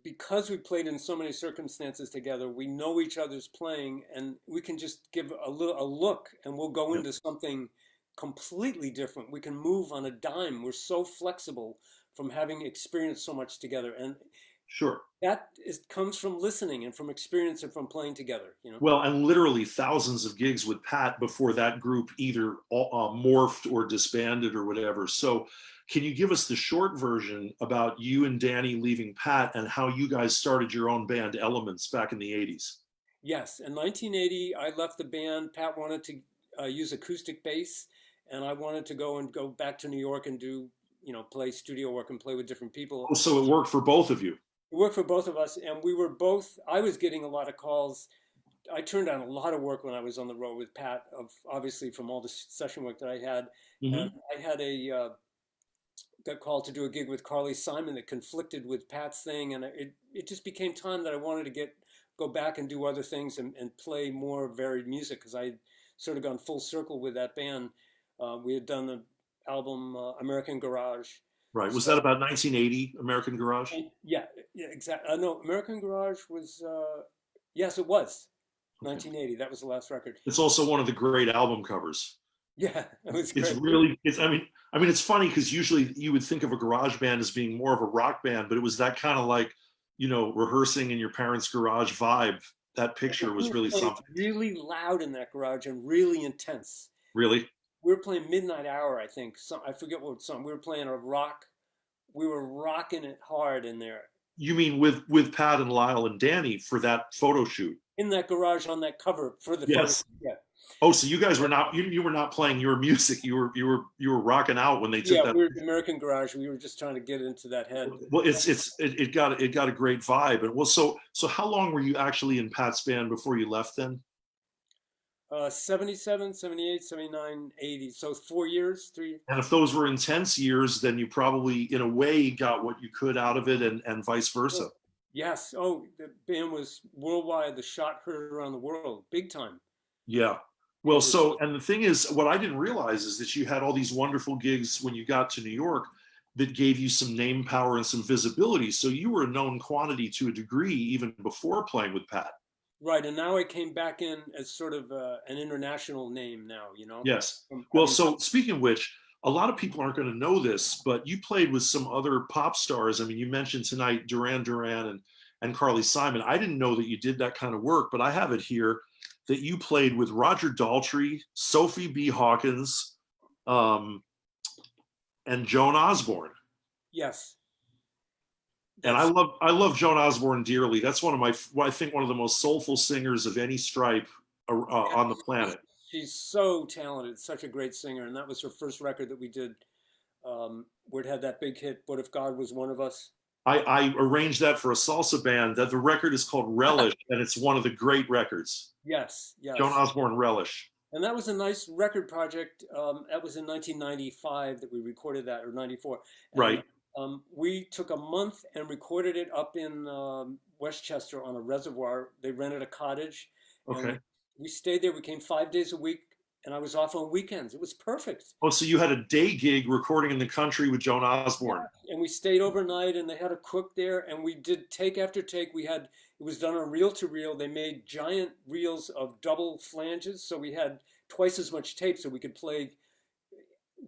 because we played in so many circumstances together. We know each other's playing, and we can just give a look, and we'll go Yeah. into something completely different. We can move on a dime. We're so flexible from having experienced so much together, and Sure. comes from listening and from experience and from playing together. Well, and literally thousands of gigs with Pat before that group either morphed or disbanded or whatever. So, can you give us the short version about you and Danny leaving Pat and how you guys started your own band, Elements, back in the 80s? Yes, in 1980, I left the band. Pat wanted to use acoustic bass, and I wanted to go back to New York and do, play studio work and play with different people. Oh, so it worked for both of you. It worked for both of us, and we were both. I was getting a lot of calls. I turned down a lot of work when I was on the road with Pat, obviously from all the session work that I had. And Hmm. I had got called to do a gig with Carly Simon that conflicted with Pat's thing, and it just became time that I wanted to go back and do other things and play more varied music because I sort of gone full circle with that band. We had done the album American Garage. Right. Was that So about 1980, American Garage? yeah, yeah, exactly. No, American Garage was yes, it was Okay. 1980. That was the last record. It's also one of the great album covers. Yeah, it was It's great. really, I mean, it's funny because usually you would think of a garage band as being more of a rock band, but it was that kind of like, rehearsing in your parents' garage vibe. That picture We was were really playing something. really loud in that garage and really intense. Really? We were playing Midnight Hour, I think. I forget what song. We were playing a rock. We were rocking it hard in there. You mean with Pat and Lyle and Danny for that photo shoot? In that garage on that cover for the photo. Yes. Yeah. Oh, so you guys were not you were not playing your music. You were rocking out when they took Yeah, that. we were at the American Garage. We were just trying to get into that head. Well, it got a great vibe. And well, so how long were you actually in Pat's band before you left then? 77, 78, 79, 80. So 4 years, three. And if those were intense years, then you probably, in a way, got what you could out of it, and vice versa. Yes. Oh, the band was worldwide. The shot heard around the world, big time. Yeah. It Well, was. and the thing is, what I didn't realize is that you had all these wonderful gigs when you got to New York that gave you some name power and some visibility. So you were a known quantity to a degree even before playing with Pat. Right, and now I came back in as sort of an international name now, Yes. from Well, having. so speaking of which, a lot of people aren't going to know this, but you played with some other pop stars. I mean, you mentioned tonight Duran Duran and Carly Simon. I didn't know that you did that kind of work, but I have it here that you played with Roger Daltrey, Sophie B. Hawkins, um, and Joan Osborne. Yes, And that's I love Joan Osborne dearly. That's one of I think one of the most soulful singers of any stripe on the planet. She's so talented, such a great singer, and that was her first record that we did, where it had that big hit, "What If God Was One of Us." I arranged that for a salsa band. That the record is called Relish, and it's one of the great records. Yes, Joan yes. Osborne, Relish. And that was a nice record project. That was in 1995 that we recorded that, or 94. And Right. we took a month and recorded it up in Westchester on a reservoir. They rented a cottage, and Okay. we stayed there. We came 5 days a week, and I was off on weekends. It was perfect. Oh, so you had a day gig recording in the country with Joan Osborne. And we stayed overnight, and they had a cook there, and we did take after take. It was done on reel to reel. They made giant reels of double flanges, so we had twice as much tape, so we could play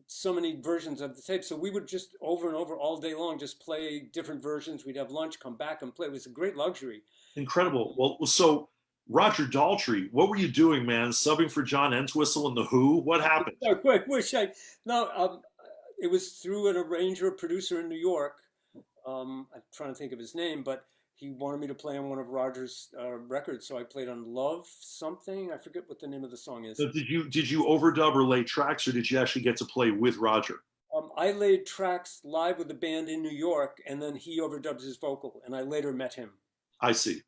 so many versions of the tape. So we would just over and over all day long just play different versions. We'd have lunch, come back and play. It was a great luxury. Incredible. Well, so Roger Daltrey, what were you doing, man? Subbing for John Entwistle and the Who? What happened? I wish I no. It was through an arranger, producer in New York. I'm trying to think of his name, but he wanted me to play on one of Roger's records, so I played on "Love Something." I forget what the name of the song is. So did you overdub or lay tracks, or did you actually get to play with Roger? I laid tracks live with the band in New York, and then he overdubbed his vocal, and I later met him. I see.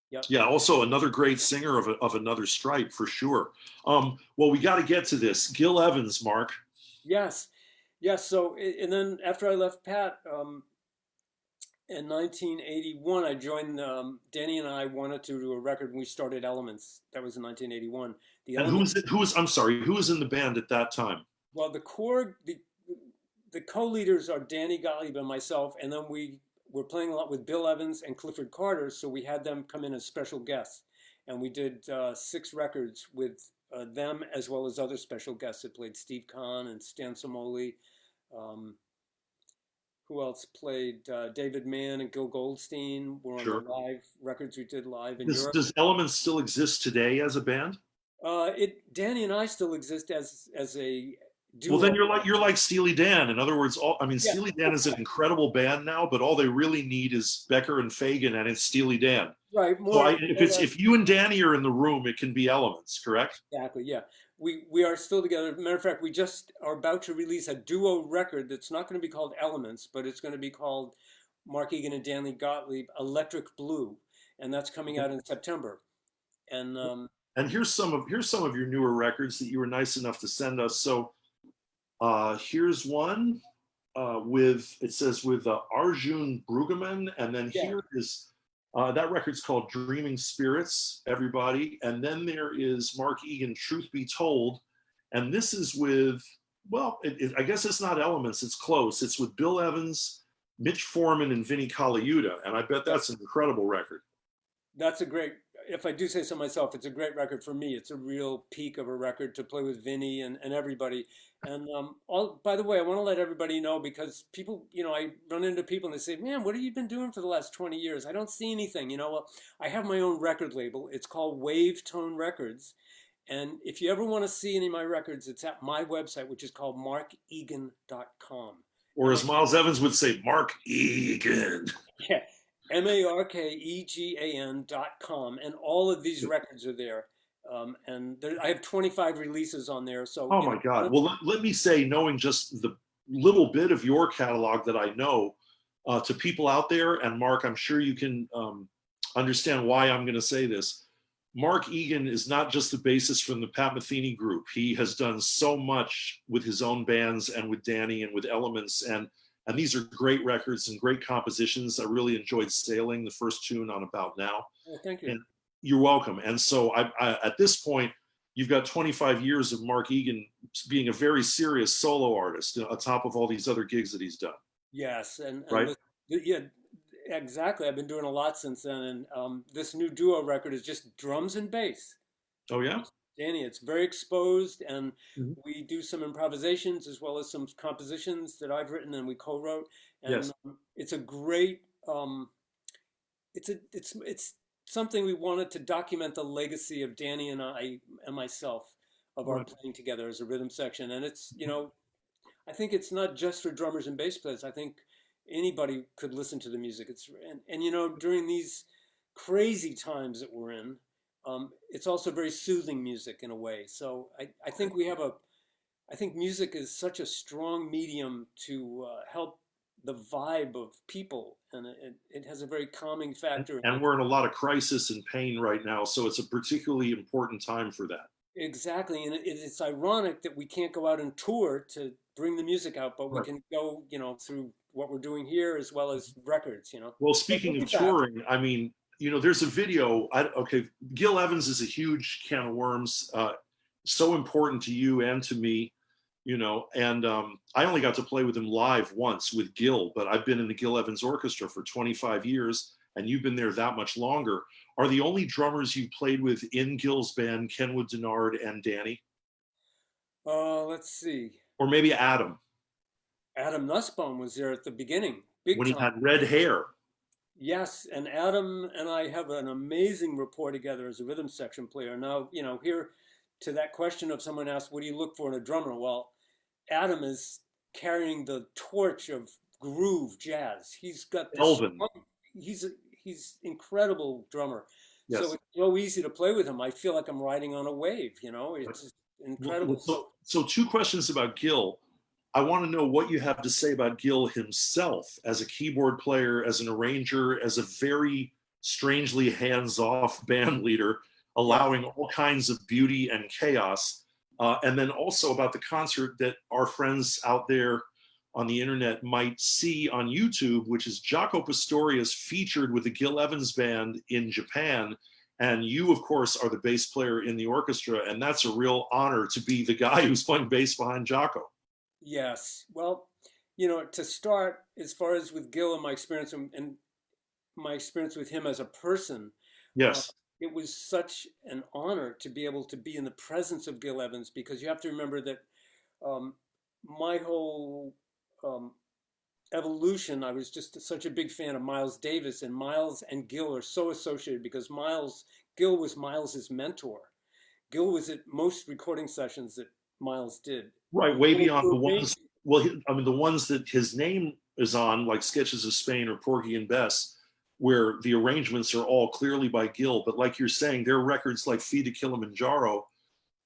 Yep. Yeah, also another great singer of another stripe for sure. Well, we got to get to this. Gil Evans, Mark. Yes, yes. So, and then after I left Pat, in 1981, I joined. Danny and I wanted to do a record when we started Elements. That was in 1981. The And Elements, who was I'm sorry, who was in the band at that time? well, the co-leaders are Danny Gottlieb and myself, and then we were playing a lot with Bill Evans and Clifford Carter, so we had them come in as special guests, and we did 6 records with them, as well as other special guests that played. Steve Kahn and Stan Somoli. Who else played? David Mann and Gil Goldstein were on Sure. the live records we did live in Europe. Does Elements still exist today as a band? Danny and I still exist as a duo. Well, then you're like Steely Dan. In other words, Steely Dan is an incredible band now, but all they really need is Becker and Fagan, and it's Steely Dan. Right. If you and Danny are in the room, it can be Elements, correct? Exactly. Yeah. We are still together. Matter of fact, we just are about to release a duo record that's not going to be called Elements, but it's going to be called Mark Egan and Danny Gottlieb Electric Blue, and that's coming out in September. And here's some of your newer records that you were nice enough to send us. So here's one with Arjun Brueggemann, and then here is that record's called Dreaming Spirits, everybody. And then there is Mark Egan, Truth Be Told. And this is with, well, I guess it's not Elements, it's close. It's with Bill Evans, Mitch Foreman, and Vinnie Colaiuta. And I bet that's an incredible record. That's a great, if I do say so myself, it's a great record for me. It's a real peak of a record to play with Vinnie and everybody. And by the way, I want to let everybody know, because people, I run into people and they say, man, what have you been doing for the last 20 years? I don't see anything. Well, I have my own record label. It's called Wave Tone Records. And if you ever want to see any of my records, it's at my website, which is called markegan.com. Or as Miles Evans would say, Mark Egan. Yeah. markegan.com, and all of these records are there. And I have 25 releases on there. So, oh my God. Well, let me say, knowing just the little bit of your catalog that I know, to people out there, and Mark, I'm sure you can understand why I'm going to say this. Mark Egan is not just the bassist from the Pat Metheny group. He has done so much with his own bands and with Danny and with Elements, and these are great records and great compositions. I really enjoyed Sailing, the first tune on About Now. Oh, thank you. And you're welcome. And so I, at this point, you've got 25 years of Mark Egan being a very serious solo artist, on top of all these other gigs that he's done. Yes, and right? Yeah, exactly. I've been doing a lot since then, and this new duo record is just drums and bass. Oh yeah, Danny, it's very exposed, and we do some improvisations as well as some compositions that I've written and we co-wrote. And yes. It's a great. It's something we wanted to document the legacy of Danny and I and myself of our playing together as a rhythm section. And it's, I think it's not just for drummers and bass players. I think anybody could listen to the music. It's and during these crazy times that we're in, it's also very soothing music in a way. So I think I think music is such a strong medium to help the vibe of people, and it has a very calming factor. And we're in a lot of crisis and pain right now, so it's a particularly important time for that. Exactly, and it's ironic that we can't go out and tour to bring the music out, but we Right. can go, through what we're doing here as well as records. Well, So speaking we'll of be back. touring, I mean, there's a video. Okay, Gil Evans is a huge can of worms, so important to you and to me, and I only got to play with him live once with Gil, but I've been in the Gil Evans Orchestra for 25 years, and you've been there that much longer. Are the only drummers you played with in Gil's band Kenwood Denard and Danny? Let's see. Or maybe Adam, Adam Nussbaum was there at the beginning, big when he time. had red hair. Yes, and Adam and I have an amazing rapport together as a rhythm section player. Now, here to that question of someone asked, what do you look for in a drummer? Well, Adam is carrying the torch of groove jazz. He's got this, Elvin. he's incredible drummer. Yes. So it's so easy to play with him. I feel like I'm riding on a wave, it's just incredible. So two questions about Gil. I want to know what you have to say about Gil himself as a keyboard player, as an arranger, as a very strangely hands-off band leader, allowing all kinds of beauty and chaos. And then also about the concert that our friends out there on the internet might see on YouTube, which is Jaco Pastorius featured with the Gil Evans Band in Japan. And you, of course, are the bass player in the orchestra. And that's a real honor to be the guy who's playing bass behind Jaco. Yes. Well, to start, as far as with Gil and my experience and my experience with him as a person, yes, it was such an honor to be able to be in the presence of Gil Evans, because you have to remember that my whole evolution, I was just such a big fan of Miles Davis, and Miles and Gil are so associated because Gil was Miles's mentor. Gil was at most recording sessions that Miles did. Right, way beyond the ones. Well, the ones that his name is on, like Sketches of Spain or Porgy and Bess, where the arrangements are all clearly by Gil. But like you're saying, there are records like Feed to Kilimanjaro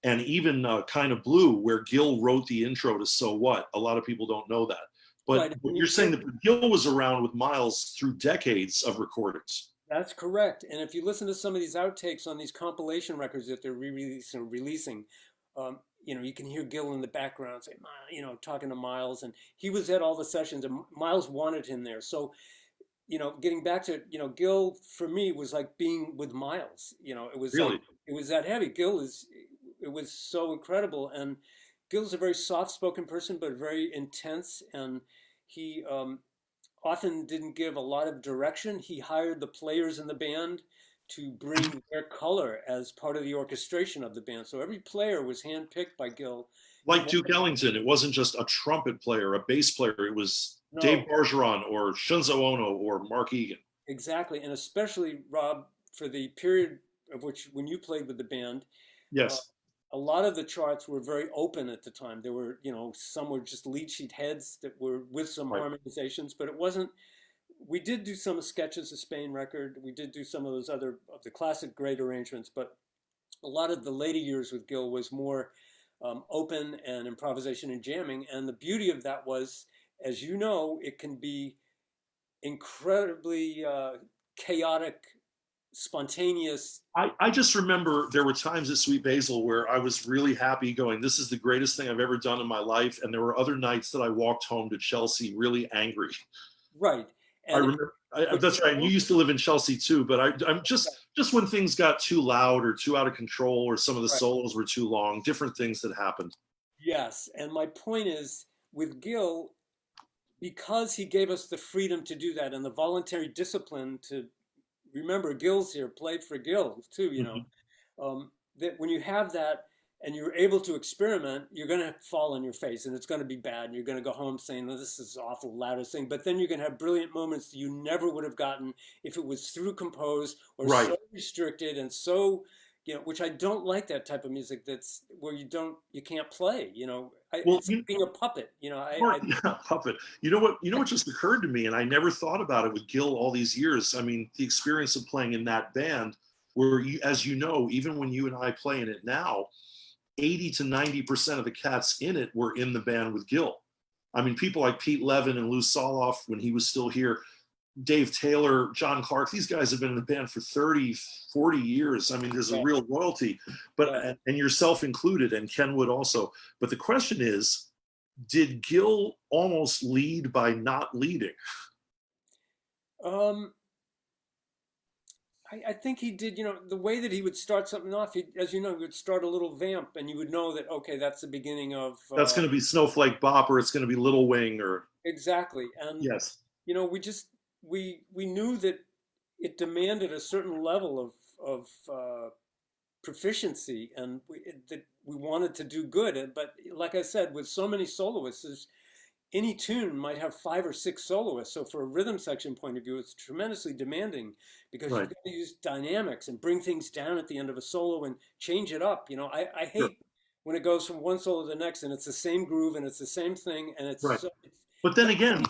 and even Kind of Blue, where Gil wrote the intro to So What. A lot of people don't know that. But Right. You're saying that Gil was around with Miles through decades of recordings. That's correct. And if you listen to some of these outtakes on these compilation records that they're releasing, you can hear Gil in the background say, talking to Miles, and he was at all the sessions, and Miles wanted him there. So, getting back to, Gil for me was like being with Miles. It was Really? like, it was that heavy. It was so incredible. And Gil's a very soft-spoken person, but very intense, and he often didn't give a lot of direction. He hired the players in the band to bring their color as part of the orchestration of the band. So every player was handpicked by Gil. Like Duke Ellington, it wasn't just a trumpet player, a bass player. It was Dave Bergeron or Shunzo Ono or Mark Egan. Exactly, and especially, Rob, for the period of which when you played with the band, yes, a lot of the charts were very open at the time. There were, some were just lead sheet heads that were with some harmonizations, but it wasn't. We did do some Sketches of Spain record. We did do some of those other of the classic great arrangements, but a lot of the later years with Gil was more open and improvisation and jamming. And the beauty of that was, as you know, it can be incredibly chaotic, spontaneous. I just remember there were times at Sweet Basil where I was really happy going, this is the greatest thing I've ever done in my life. And there were other nights that I walked home to Chelsea really angry. Right. And I remember, that's right. And you used to live in Chelsea too, but I'm just when things got too loud or too out of control, or some of the solos were too long, different things that happened. Yes. And my point is, with Gil, because he gave us the freedom to do that and the voluntary discipline to remember, Gil's here, played for Gil too, that when you have that and you're able to experiment, you're going to fall on your face and it's going to be bad. And you're going to go home saying, oh, this is awful, loudest thing. But then you're going to have brilliant moments that you never would have gotten if it was through composed or so restricted and so, which I don't like, that type of music that's where you can't play, it's being a puppet, puppet. You know what just occurred to me, and I never thought about it with Gil all these years. I mean, the experience of playing in that band where you, as you know, even when you and I play in it now, 80 to 90% of the cats in it were in the band with Gil. I mean, people like Pete Levin and Lou Soloff when he was still here, Dave Taylor, John Clark, these guys have been in the band for 30, 40 years. I mean, there's a real loyalty, but and yourself included, and Kenwood also. But the question is, did Gil almost lead by not leading? I think he did, the way that he would start something off, as you know, he would start a little vamp and you would know that, okay, that's the beginning of... That's going to be Snowflake Bop, or it's going to be Little Wing, or... Exactly. And, yes, we knew that it demanded a certain level of proficiency, and that we wanted to do good. But like I said, with so many soloists, any tune might have 5 or 6 soloists. So for a rhythm section point of view, it's tremendously demanding because you've got to use dynamics and bring things down at the end of a solo and change it up. I hate when it goes from one solo to the next and it's the same groove and it's the same thing and it's but then again,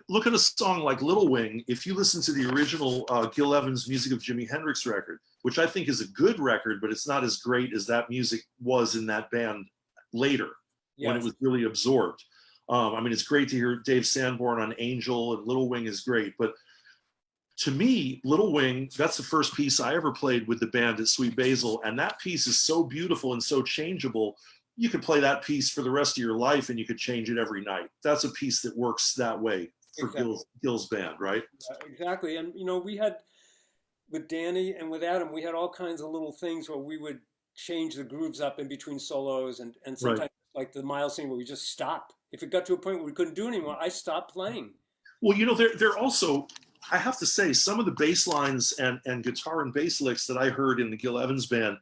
look at a song like Little Wing. If you listen to the original Gil Evans Music of Jimi Hendrix record, which I think is a good record, but it's not as great as that music was in that band later when it was really absorbed. I mean, it's great to hear Dave Sanborn on Angel, and Little Wing is great. But to me, Little Wing, that's the first piece I ever played with the band at Sweet Basil. And that piece is so beautiful and so changeable. You could play that piece for the rest of your life and you could change it every night. That's a piece that works that way for Gil's band, right? Exactly. And, we had, with Danny and with Adam, we had all kinds of little things where we would change the grooves up in between solos and sometimes like the Miles scene where we just stop. If it got to a point where we couldn't do anymore, I stopped playing. Well, they're also, I have to say, some of the bass lines and guitar and bass licks that I heard in the Gil Evans band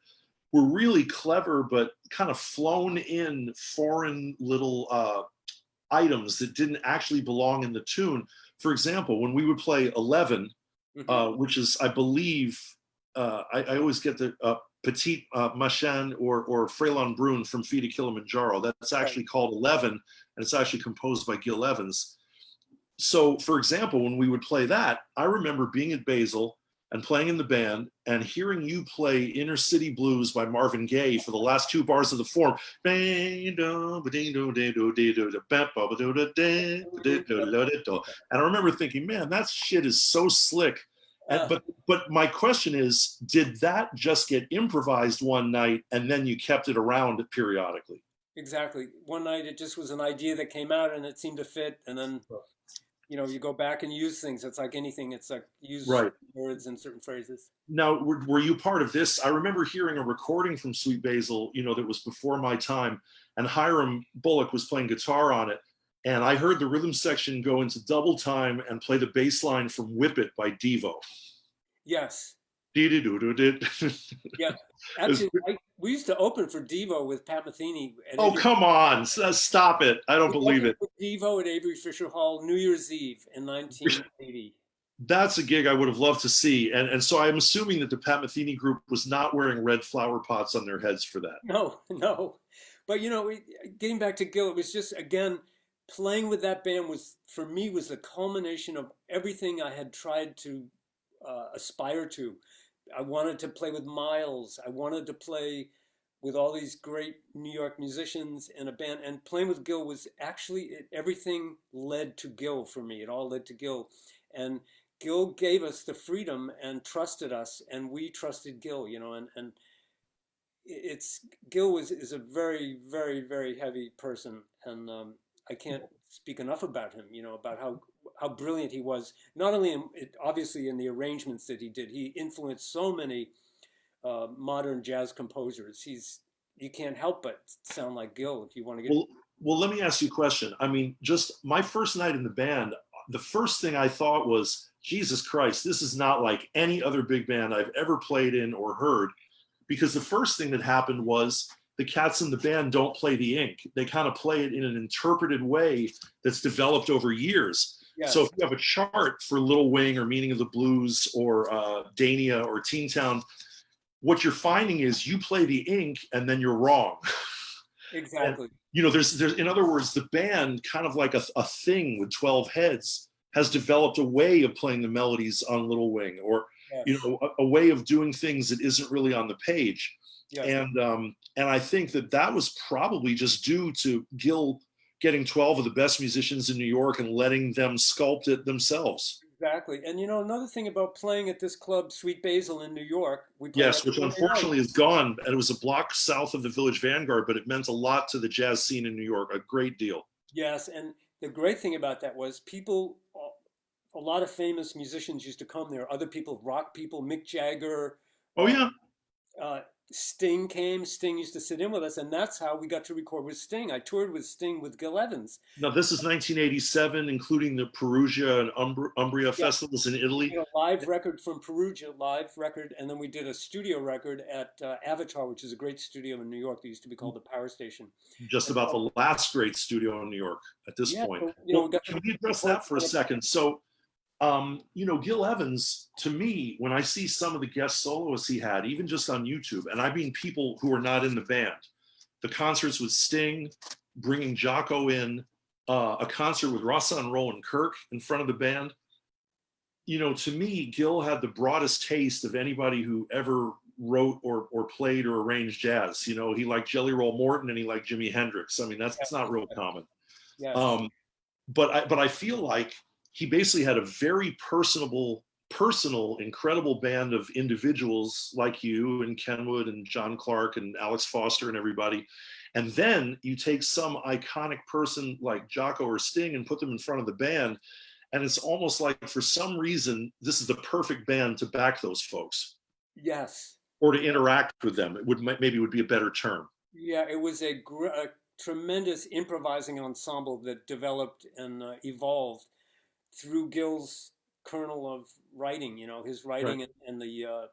were really clever, but kind of flown in foreign little items that didn't actually belong in the tune. For example, when we would play 11, which is, I believe, I always get the Petit Machin or Frelon Brun from Feet of Kilimanjaro. That's actually called 11, and it's actually composed by Gil Evans. So, for example, when we would play that, I remember being at Basel and playing in the band and hearing you play Inner City Blues by Marvin Gaye for the last 2 bars of the form. And I remember thinking, man, that shit is so slick. But my question is, did that just get improvised one night and then you kept it around periodically? Exactly. One night it just was an idea that came out and it seemed to fit, and then you go back and use things. It's like anything. It's like use words and certain phrases. Now, were you part of this? I remember hearing a recording from Sweet Basil, that was before my time, and Hiram Bullock was playing guitar on it. And I heard the rhythm section go into double time and play the bass line from Whip It by Devo. Yes. Yeah. Actually, we used to open for Devo with Pat Metheny. Oh, come on. Stop it. I don't believe it. Devo at Avery Fisher Hall, New Year's Eve in 1980. That's a gig I would have loved to see. And so I'm assuming that the Pat Metheny group was not wearing red flower pots on their heads for that. No. But, getting back to Gil, it was just, again, playing with that band was the culmination of everything I had tried to aspire to. I wanted to play with Miles. I wanted to play with all these great New York musicians in a band. And playing with Gil was actually, everything led to Gil for me. It all led to Gil. And Gil gave us the freedom and trusted us, and we trusted Gil, and Gil is a very, very, very heavy person. And I can't speak enough about him, about how brilliant he was, not only obviously in the arrangements that he did. He influenced so many modern jazz composers. You can't help but sound like Gil if you want to get... Well, let me ask you a question. I mean, just my first night in the band, the first thing I thought was, Jesus Christ, this is not like any other big band I've ever played in or heard, because the first thing that happened was the cats in the band don't play the ink. They kind of play it in an interpreted way that's developed over years. Yes. So if you have a chart for Little Wing or Meaning of the Blues or Dania or Teen Town, what you're finding is you play the ink and then you're wrong. Exactly. And, there's in other words, the band, kind of like a thing with 12 heads, has developed a way of playing the melodies on Little Wing. Or you Yes. know, a way of doing things that isn't really on the page. Yes. And I think that that was probably just due to Gil getting 12 of the best musicians in New York and letting them sculpt it themselves. Exactly. And you know, another thing about playing at this club, Sweet Basil in New York, we played Yes, every which Monday night. unfortunately is gone. And it was a block south of the Village Vanguard, but it meant a lot to the jazz scene in New York, a great deal. Yes, and the great thing about that was people, a lot of famous musicians used to come there. Other people, rock people, Mick Jagger, Oh, uh, yeah. uh, Sting came. Sting used to sit in with us, and that's how we got to record with Sting. I toured with Sting with Gil Evans. Now, this is 1987, including the Perugia and Umbria Yeah, festivals in we Italy. did a live record from Perugia, live record, and then we did a studio record at Avatar, which is a great studio in New York that used to be called the Power Station. Just And about so, the last great studio in New York at this yeah, point. so, you know, we Well, got to can we address record. that for a second? So, you know, Gil Evans, to me, when I see some of the guest soloists he had, even just on YouTube, and I mean people who are not in the band, the concerts with Sting, bringing Jocko in, a concert with Rossan Rowan Kirk in front of the band. You know, to me, Gil had the broadest taste of anybody who ever wrote or played or arranged jazz. You know, he liked Jelly Roll Morton and he liked Jimi Hendrix. I mean, that's not real common. Yes. Um, but I feel like he basically had a very personal, incredible band of individuals like you and Kenwood and John Clark and Alex Foster and everybody. And then you take some iconic person like Jocko or Sting and put them in front of the band. And it's almost like for some reason, this is the perfect band to back those folks Yes. or to interact with them. It would maybe would be a better term. Yeah, it was a tremendous improvising ensemble that developed and evolved through Gil's kernel of writing. You know, his Right. writing and the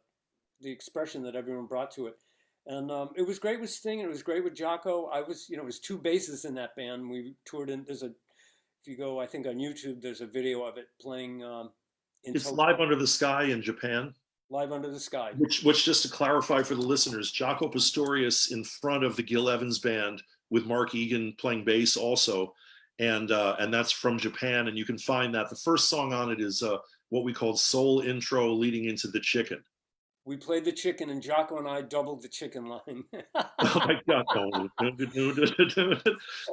expression that everyone brought to it. And it was great with Sting, and it was great with Jocko. I was, you know, it was two bassists in that band. We toured in. If you go, I think on YouTube, there's a video of it playing in It's Tokyo, Live Under the Sky in Japan. live under the sky. Which just to clarify for the listeners, Jaco Pastorius in front of the Gil Evans band with Mark Egan playing bass also, and that's from Japan, and you can find that the first song on it is what we called Soul Intro leading into the Chicken. We played the chicken, and Jocko and I doubled the chicken line. Oh my God, no,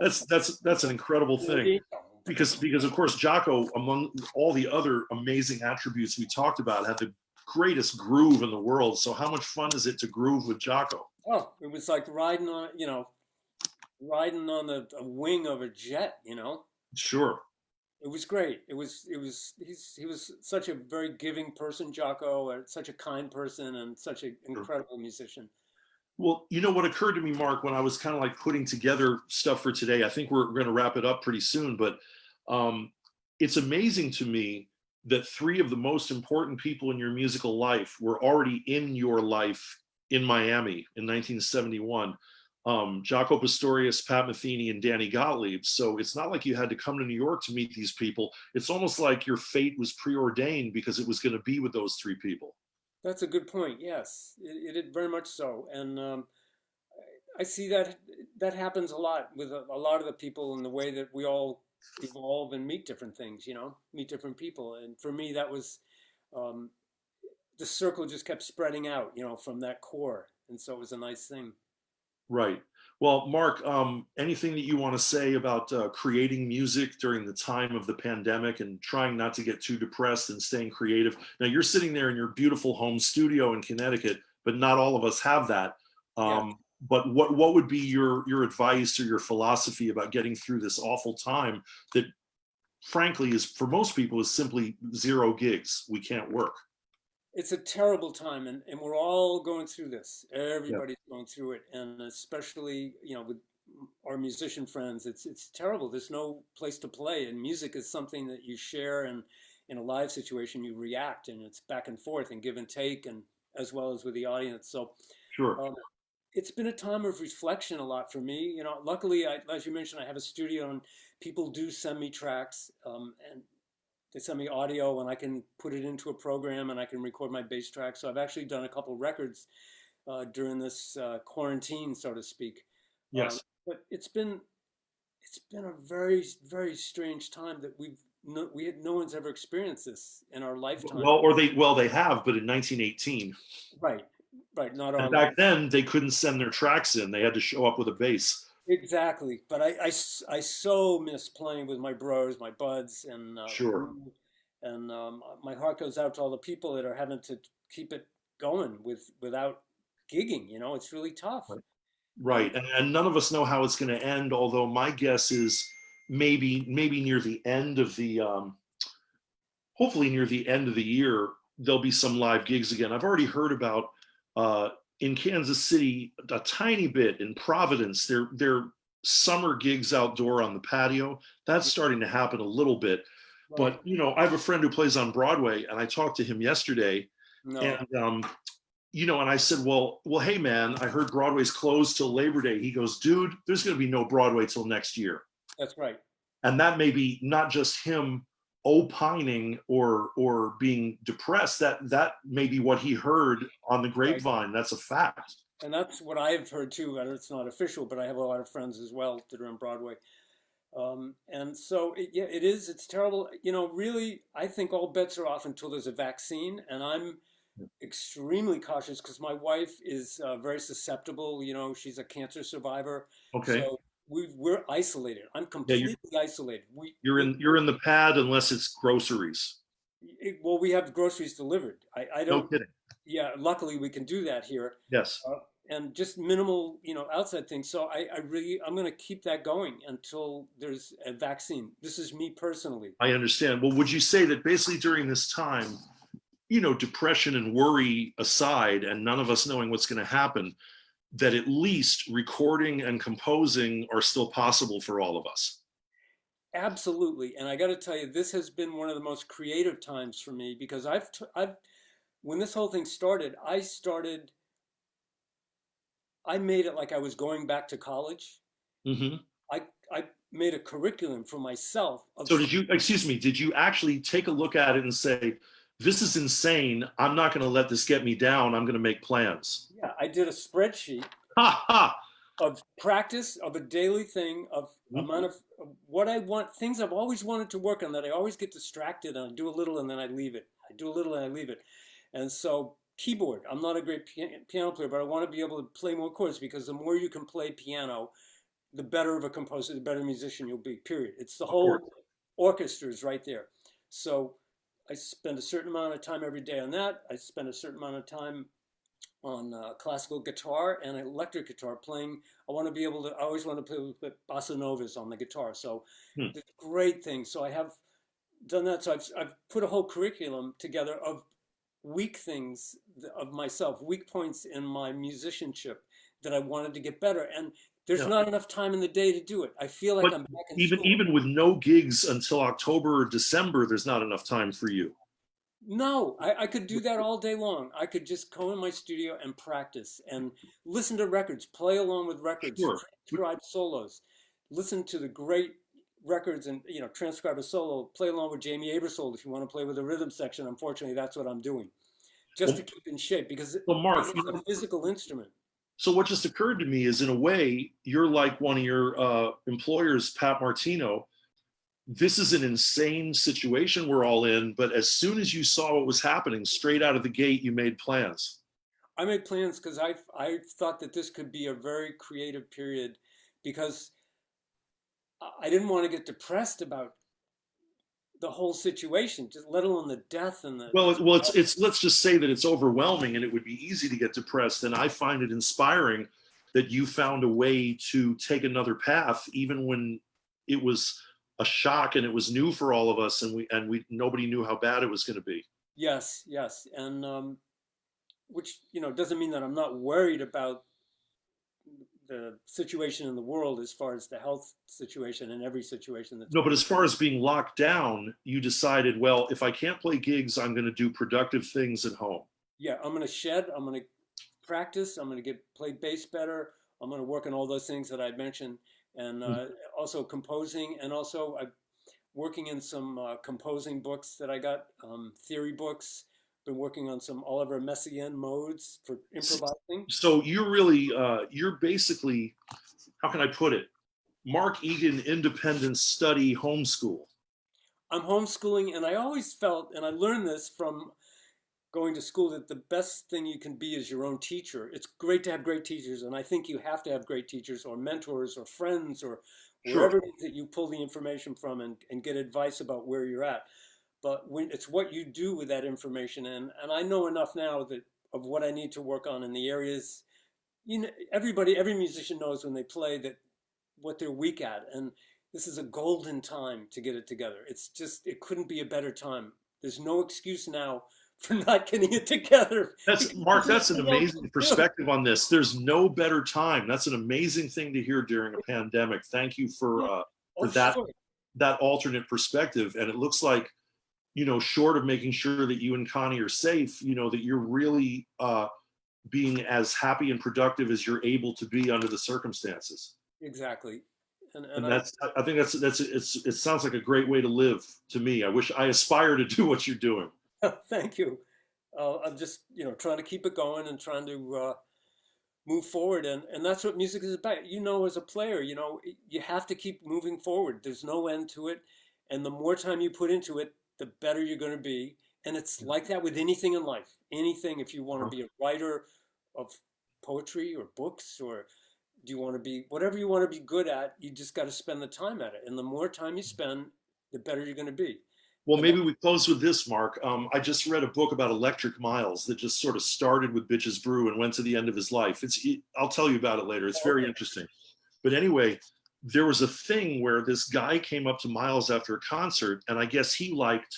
that's an incredible thing because of course Jaco, among all the other amazing attributes we talked about, had the greatest groove in the world. So how much fun is it to groove with Jaco? Oh, it was like riding on, riding on the a wing of a jet. Sure. It was great. He was such a very giving person, Jocko, and such a kind person, and such an Sure. incredible musician. Well, you know what occurred to me, Mark, when I was kind of like putting together stuff for today. I think we're going to wrap it up pretty soon, but it's amazing to me that three of the most important people in your musical life were already in your life in Miami in 1971. Jaco Pastorius, Pat Metheny, and Danny Gottlieb. So it's not like you had to come to New York to meet these people. It's almost like your fate was preordained because it was going to be with those three people. That's a good point. Yes, it very much so, and I see that happens a lot with a lot of the people in the way that we all evolve and meet different things. Meet different people, and for me, that was um, the circle just kept spreading out. From that core, and so it was a nice thing. Right. Well, Mark, anything that you want to say about creating music during the time of the pandemic and trying not to get too depressed and staying creative? Now, you're sitting there in your beautiful home studio in Connecticut, but not all of us have that. Yeah. But what would be your advice or your philosophy about getting through this awful time that, frankly, is for most people is simply zero gigs? We can't work. It's a terrible time, and we're all going through this. Yeah. Everybody's going through it, and especially with our musician friends, it's terrible. There's no place to play, and music is something that you share, and in a live situation you react, and it's back and forth and give and take, and as well as with the audience. So Sure. um, it's been a time of reflection a lot for me. Luckily, as you mentioned, I have a studio, and people do send me tracks, and they send me audio, and I can put it into a program, and I can record my bass track. So I've actually done a couple records during this quarantine, so to speak. Um, Yes. but it's been a very, very strange time that we've no one's ever experienced this in our lifetime. Well, they have, but in 1918. Right, right, not our And back life. then, they couldn't send their tracks in. They had to show up with a bass. Exactly, but I so miss playing with my bros, my buds, and Sure. my heart goes out to all the people that are having to keep it going without gigging. You know, it's really tough. Right. And none of us know how it's going to end, although my guess is maybe near the end of the hopefully near the end of the year, there'll be some live gigs again. I've already heard about uh, in Kansas City a tiny bit, in Providence. Their summer gigs outdoor on the patio. That's starting to happen a little bit. Right. But I have a friend who plays on Broadway, and I talked to him yesterday, No, and and I said, well, hey man, I heard Broadway's closed till Labor Day. He goes, dude, there's going to be no Broadway till next year. that's right. And that may be not just him opining or being depressed. That may be what he heard on the grapevine. That's a fact. And that's what I've heard too. And it's not official, but I have a lot of friends as well that are on Broadway. And so, yeah, it is. It's terrible. You know, really, I think all bets are off until there's a vaccine. And I'm extremely cautious because my wife is very susceptible. You know, she's a cancer survivor. Okay. So we're isolated. I'm completely isolated. You're in the pad unless it's groceries. Well, we have groceries delivered. I No don't. kidding. Yeah, luckily we can do that here. Yes. And just minimal, outside things. So I'm going to keep that going until there's a vaccine. This is me personally. I understand. Well, would you say that basically during this time, depression and worry aside, and none of us knowing what's going to happen, that at least recording and composing are still possible for all of us? Absolutely. And I got to tell you, this has been one of the most creative times for me because when this whole thing started, I made it like I was going back to college. Mm-hmm. I made a curriculum for myself. So did you actually take a look at it and say, this is insane. I'm not going to let this get me down. I'm going to make plans. Yeah, I did a spreadsheet of practice, of a daily thing, of amount of what I want, things I've always wanted to work on that I always get distracted and I do a little and then I leave it. I do a little and I leave it. And so keyboard, I'm not a great piano player, but I want to be able to play more chords because the more you can play piano, the better of a composer, the better musician you'll be, period. It's the whole orchestra is right there. So I spend a certain amount of time every day on that. I spend a certain amount of time on classical guitar and electric guitar playing. I always want to play with bossa novas on the guitar. So it's a great thing. So I have done that. So I've put a whole curriculum together of weak things of myself, weak points in my musicianship that I wanted to get better. And there's not enough time in the day to do it. I feel like I'm back in school. Even with no gigs until October or December, there's not enough time for you. No, I could do that all day long. I could just go in my studio and practice and listen to records, play along with records, transcribe solos, listen to the great records and, transcribe a solo, play along with Jamie Aebersold if you want to play with a rhythm section. Unfortunately, that's what I'm doing just to keep in shape because Mark, it's a physical instrument. So what just occurred to me is, in a way, you're like one of your employers, Pat Metheny. This is an insane situation we're all in, but as soon as you saw what was happening, straight out of the gate, you made plans. I made plans because I thought that this could be a very creative period because I didn't want to get depressed about the whole situation, just let alone the death and the. Well, it's let's just say that it's overwhelming, and it would be easy to get depressed. And I find it inspiring that you found a way to take another path, even when it was a shock and it was new for all of us, and we nobody knew how bad it was going to be. Yes, and which doesn't mean that I'm not worried about the situation in the world as far as the health situation and every situation. No, but as far as being locked down, you decided, well, if I can't play gigs, I'm going to do productive things at home. Yeah, I'm going to shed. I'm going to practice. I'm going to play bass better. I'm going to work on all those things that I mentioned, and also composing, and also I'm working in some composing books that I got, theory books. Been working on some Oliver Messiaen modes for improvising. So you're really, you're basically, how can I put it? Mark Egan independent study homeschool. I'm homeschooling, and I always felt, and I learned this from going to school, that the best thing you can be is your own teacher. It's great to have great teachers, and I think you have to have great teachers or mentors or friends or Sure. wherever it is that you pull the information from and get advice about where you're at. But when it's what you do with that information, and I know enough now that of what I need to work on in the areas, every musician knows when they play that what they're weak at, and this is a golden time to get it together. It couldn't be a better time. There's no excuse now for not getting it together. That's Mark. That's an amazing Do. perspective on this. There's no better time. That's an amazing thing to hear during a pandemic. Thank you Yeah. for Oh, that sure. that alternate perspective. And it looks like, short of making sure that you and Connie are safe, that you're really being as happy and productive as you're able to be under the circumstances. Exactly. And And I think it sounds like a great way to live to me. I wish I aspire to do what you're doing. thank you. I'm just, trying to keep it going and trying to move forward. And that's what music is about. As a player, you have to keep moving forward. There's no end to it. And the more time you put into it, the better you're going to be. And it's like that with anything in life. Anything, if you want to be a writer of poetry or books, or do you want to be whatever you want to be good at, you just got to spend the time at it. And the more time you spend, the better you're going to be. Well, And maybe we close with this, Mark. I just read a book about Electric Miles that just sort of started with Bitches Brew and went to the end of his life. I'll tell you about it later. It's very interesting. But anyway, there was a thing where this guy came up to Miles after a concert, and I guess he liked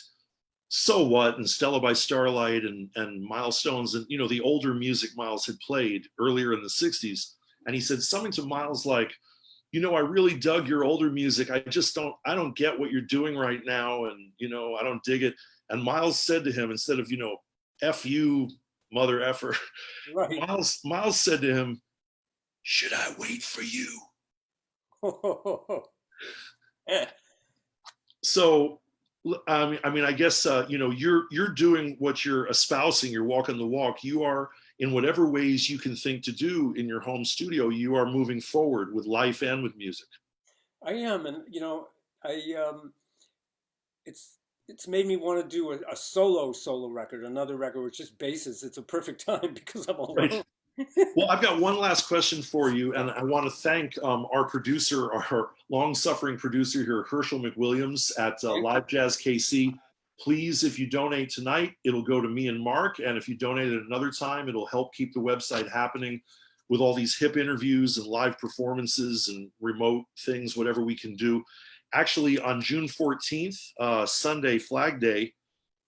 So What and Stella by Starlight and Milestones and, the older music Miles had played earlier in the 60s. And he said something to Miles like, I really dug your older music. I don't get what you're doing right now. And, I don't dig it. And Miles said to him, instead of, F you, mother effer, right. Miles said to him, should I wait for you? So, I guess, you're doing what you're espousing. You're walking the walk. You are, in whatever ways you can think to do in your home studio, you are moving forward with life and with music. I am, and I it's made me want to do a solo record, another record with just basses. It's a perfect time because I'm alone. Right. Well, I've got one last question for you, and I want to thank our producer, our long-suffering producer here, Herschel McWilliams at Live Jazz KC. Please, if you donate tonight, it'll go to me and Mark, and if you donate at another time, it'll help keep the website happening with all these hip interviews and live performances and remote things, whatever we can do. Actually, on June 14th, Sunday, Flag Day,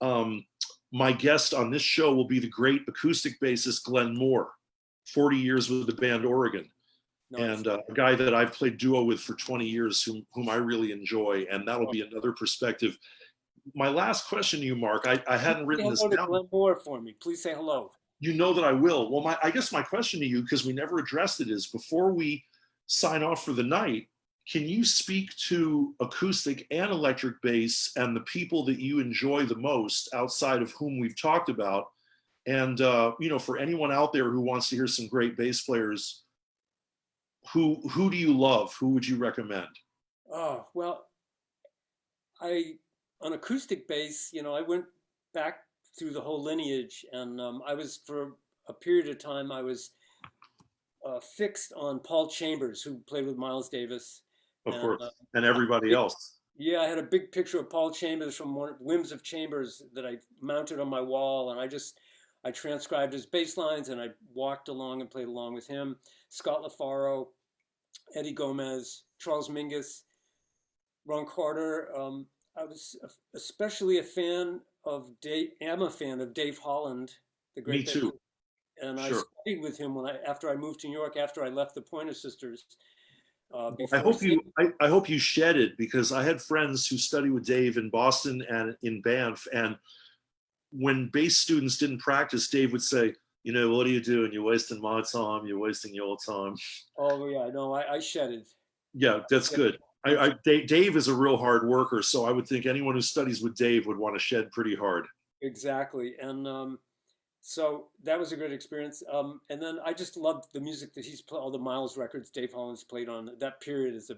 my guest on this show will be the great acoustic bassist Glenn Moore, 40 years with the band Oregon. Nice. And a guy that I've played duo with for 20 years, whom I really enjoy, and that'll be another perspective. My last question to you, Mark, I hadn't written this down. Glenn Moore for me. Please say hello. You know that I will. Well, I guess my question to you, because we never addressed it, is before we sign off for the night, can you speak to acoustic and electric bass and the people that you enjoy the most outside of whom we've talked about? And, for anyone out there who wants to hear some great bass players, who do you love? Who would you recommend? Oh, well, on acoustic bass, I went back through the whole lineage, and I was, for a period of time, I was fixed on Paul Chambers, who played with Miles Davis. Of course, and everybody else. Yeah, I had a big picture of Paul Chambers from Whims of Chambers that I mounted on my wall, and I transcribed his bass lines, and I walked along and played along with him. Scott LaFaro, Eddie Gomez, Charles Mingus, Ron Carter. I was especially a fan of Dave Holland, the great. Me too. And I studied with him after I moved to New York, after I left the Pointer Sisters. I hope you shed it, because I had friends who studied with Dave in Boston and in Banff, and when bass students didn't practice, Dave would say, what are you doing? You're wasting my time. You're wasting your time. Oh yeah, no, I shedded. Yeah, that's good. Dave is a real hard worker, so I would think anyone who studies with Dave would want to shed pretty hard. Exactly, and so that was a great experience. And then I just loved the music that he's played, all the Miles records Dave Holland's played on. That period is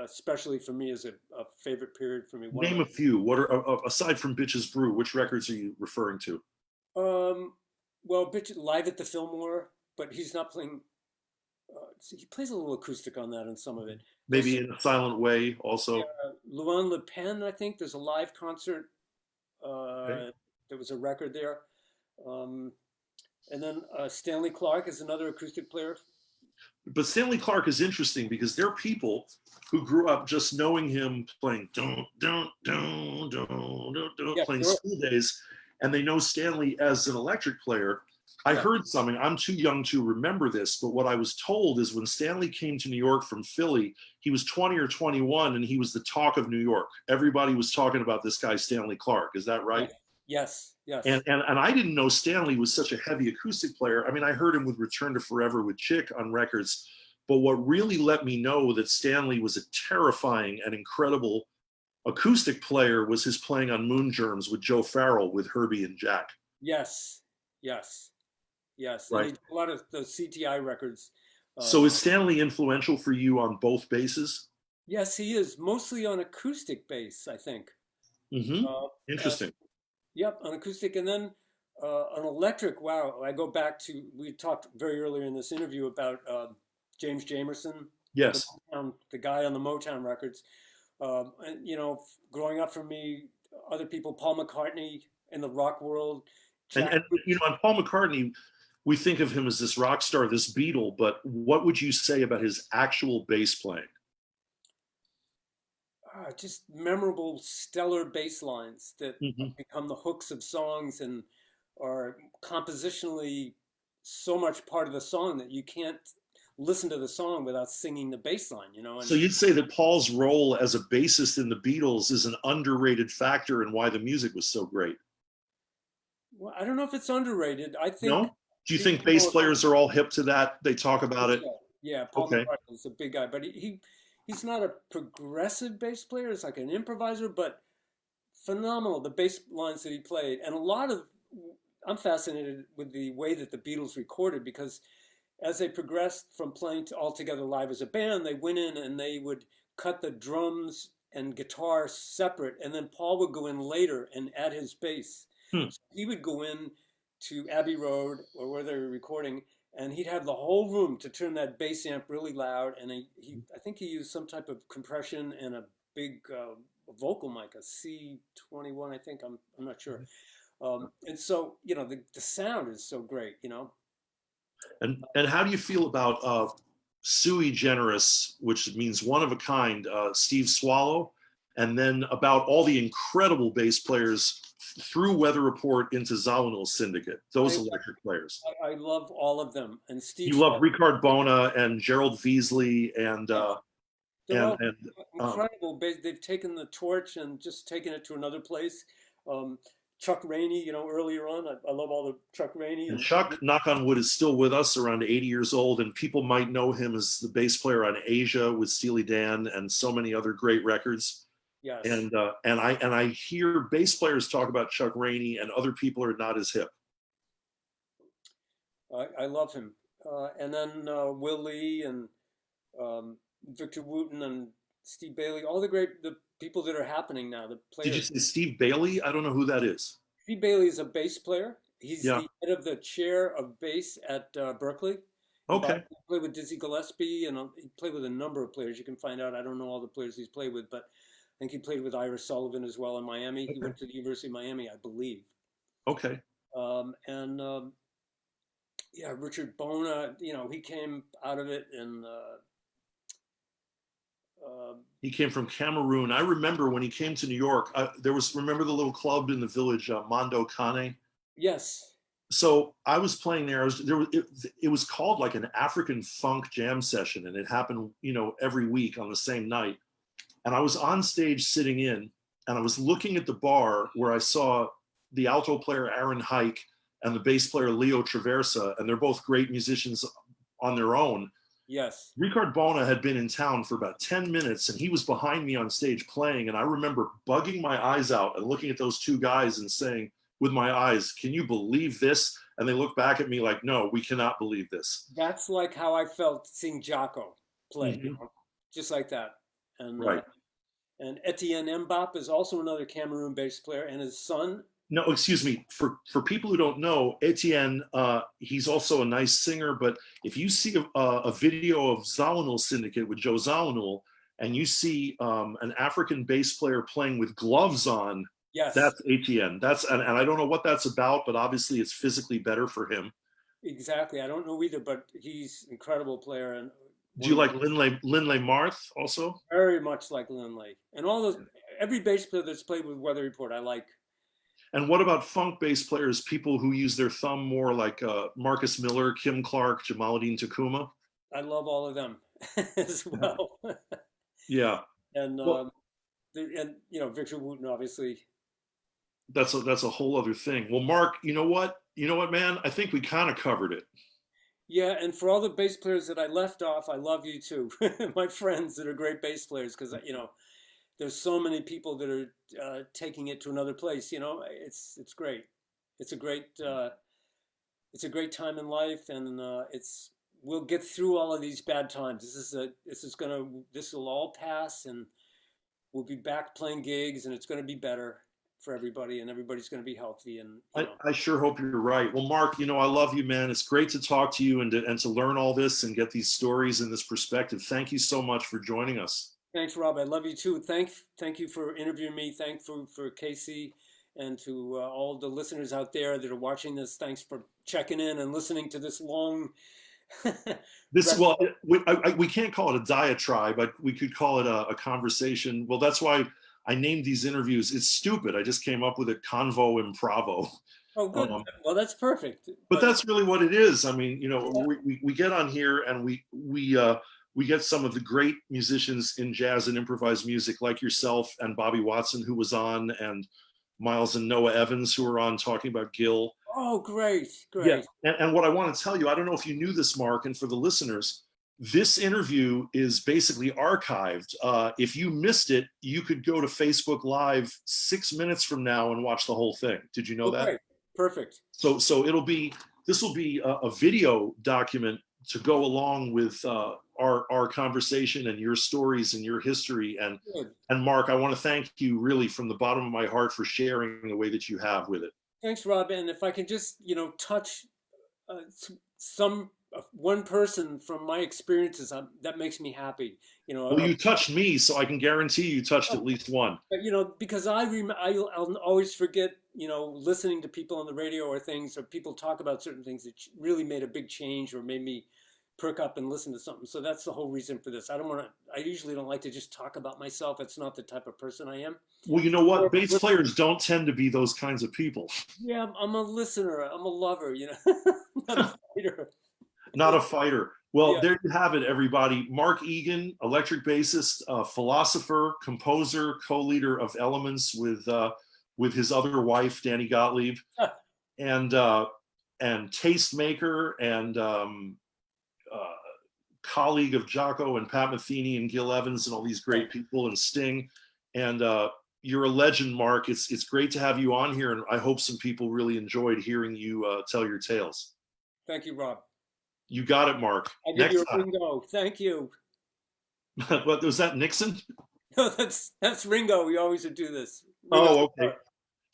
especially for me, is a favorite period for me. Name a few. What are aside from Bitches Brew? Which records are you referring to? Well, Live at the Fillmore, but he's not playing. He plays a little acoustic on that in some of it. Maybe in a Silent Way also. Luan Le Pen, I think there's a live concert. Okay. There was a record there. And then Stanley Clarke is another acoustic player. But Stanley Clarke is interesting because there are people who grew up just knowing him playing playing School Days, and they know Stanley as an electric player. I heard something, I'm too young to remember this, but what I was told is when Stanley came to New York from Philly, he was 20 or 21 and he was the talk of New York. Everybody was talking about this guy, Stanley Clarke. Is that right? Yes, yes. And I didn't know Stanley was such a heavy acoustic player. I mean, I heard him with Return to Forever with Chick on records, but what really let me know that Stanley was a terrifying and incredible acoustic player was his playing on Moon Germs with Joe Farrell with Herbie and Jack. Yes, yes, yes. Right. A lot of the CTI records. So is Stanley influential for you on both basses? Yes, he is, mostly on acoustic bass, I think. Mm-hmm. Interesting. Yep, on acoustic, and then on electric. Wow, I go back to, we talked very earlier in this interview about James Jamerson. Yes. The guy on the Motown records. And, you know, growing up for me, other people, Paul McCartney in the rock world. And you know, on Paul McCartney, we think of him as this rock star, this Beatle, but what would you say about his actual bass playing? Just memorable, stellar bass lines that become the hooks of songs and are compositionally so much part of the song that you can't listen to the song without singing the bass line, you know. And so you'd say that Paul's role as a bassist in the Beatles is an underrated factor in why the music was so great? Well, I don't know if it's underrated. I think. No? Do you think bass players are all hip to that? They talk about it? Yeah, Paul McCartney is a big guy, but he's not a progressive bass player. It's like an improviser, but phenomenal, the bass lines that he played. And I'm fascinated with the way that the Beatles recorded, because as they progressed from playing all together live as a band, they went in and they would cut the drums and guitar separate, and then Paul would go in later and add his bass. So he would go in to Abbey Road or where they were recording, and he'd have the whole room to turn that bass amp really loud. And I think he used some type of compression and a big vocal mic, a C21, I think. I'm not sure. And so, you know, the sound is so great, you know. And how do you feel about sui generis, which means one of a kind, Steve Swallow, and then about all the incredible bass players through Weather Report into Zawinul Syndicate, those electric players? I love all of them. And Steve, you love Ricard Bona and Gerald Veasley and incredible. They've taken the torch and just taken it to another place. Chuck Rainey, you know, earlier on, I love all the Chuck Rainey. And Chuck, knock on wood, is still with us, around 80 years old, and people might know him as the bass player on Asia with Steely Dan and so many other great records. Yes. And I hear bass players talk about Chuck Rainey, and other people are not as hip. I love him. And then Will Lee and Victor Wooten and Steve Bailey, all the people that are happening now, the players. Did you say Steve Bailey? I don't know who that is. Steve Bailey is a bass player. He's the head of the chair of bass at Berkeley. Okay. He played with Dizzy Gillespie, and he played with a number of players. You can find out. I don't know all the players he's played with, but I think he played with Ira Sullivan as well in Miami. Okay. He went to the University of Miami, I believe. Okay. Richard Bona, you know, he came out of it, and he came from Cameroon. I remember when he came to New York, remember the little club in the village, Mondo Kane? Yes. So I was playing there. It was called like an African funk jam session, and it happened, you know, every week on the same night. And I was on stage sitting in, and I was looking at the bar where I saw the alto player Aaron Hike and the bass player Leo Traversa, and they're both great musicians on their own. Yes. Ricard Bona had been in town for about 10 minutes, and he was behind me on stage playing, and I remember bugging my eyes out and looking at those two guys and saying with my eyes, "Can you believe this?" And they looked back at me like, "No, we cannot believe this." That's like how I felt seeing Jaco play, you know, just like that. and Right. and Etienne Mbop is also another Cameroon bass player, and his son. No, excuse me. For people who don't know, Etienne, he's also a nice singer. But if you see a video of Zawinul Syndicate with Joe Zawinul, and you see an African bass player playing with gloves on, Yes, that's Etienne. And I don't know what that's about, but obviously it's physically better for him. exactly. I don't know either, but he's an incredible player, and Do you like Lindley Marth also? very much like Lindley, and all those. Every bass player that's played with Weather Report, I like. And what about funk bass players, people who use their thumb more, like Marcus Miller, Kim Clark, Jamaluddin Takuma? I love all of them as well. Yeah. and Well, and Victor Wooten, obviously. that's a whole other thing. Well, Mark, you know what? You know what, man? I think we kind of covered it. Yeah, and for all the bass players that I left off, I love you too, my friends that are great bass players, because there's so many people that are taking it to another place. It's great. It's a great time in life, and we'll get through all of these bad times. This will all pass, and we'll be back playing gigs, and it's gonna be better for everybody, and everybody's gonna be healthy. And I sure hope you're right. Well, Mark, I love you, man. It's great to talk to you and to learn all this and get these stories and this perspective. Thank you so much for joining us. Thanks, Rob. I love you too. Thank you for interviewing me. Thank for Casey, and to all the listeners out there that are watching this. Thanks for checking in and listening to this long. We can't call it a diatribe, but we could call it a conversation. Well, that's why I named these interviews. It's stupid. I just came up with it, Convo Improvo. Oh, good. Well, that's perfect. But that's really what it is. I mean, we get on here and we get some of the great musicians in jazz and improvised music, like yourself and Bobby Watson, who was on, and Miles and Noah Evans, who were on talking about Gil. Oh, great. Yeah. And what I want to tell you, I don't know if you knew this, Mark, and for the listeners, this interview is basically archived. If you missed it, you could go to Facebook Live 6 minutes from now and watch the whole thing. Did you know that? Great. Perfect. So this will be a video document to go along with our conversation and your stories and your history. And Mark, I want to thank you really from the bottom of my heart for sharing the way that you have with it. Thanks, Rob. And if I can just touch one person from my experiences, that makes me happy. Well, you touched me, so I can guarantee you touched at least one. But because I'll always forget, listening to people on the radio or things, or people talk about certain things that really made a big change or made me perk up and listen to something. So that's the whole reason for this. I usually don't like to just talk about myself. It's not the type of person I am. Well, you know what? Bass players don't tend to be those kinds of people. Yeah, I'm a listener. I'm a lover, not a fighter. Not a fighter. Well, yeah. There you have it, everybody. Mark Egan, electric bassist, philosopher, composer, co-leader of Elements with his other wife, Danny Gottlieb, and tastemaker and colleague of Jaco and Pat Metheny and Gil Evans and all these great people, and Sting. And you're a legend, Mark. It's great to have you on here, and I hope some people really enjoyed hearing you tell your tales. Thank you, Rob. You got it, Mark. I give you a Ringo. Thank you. What was that, Nixon? No, that's Ringo. We always do this. Oh, okay.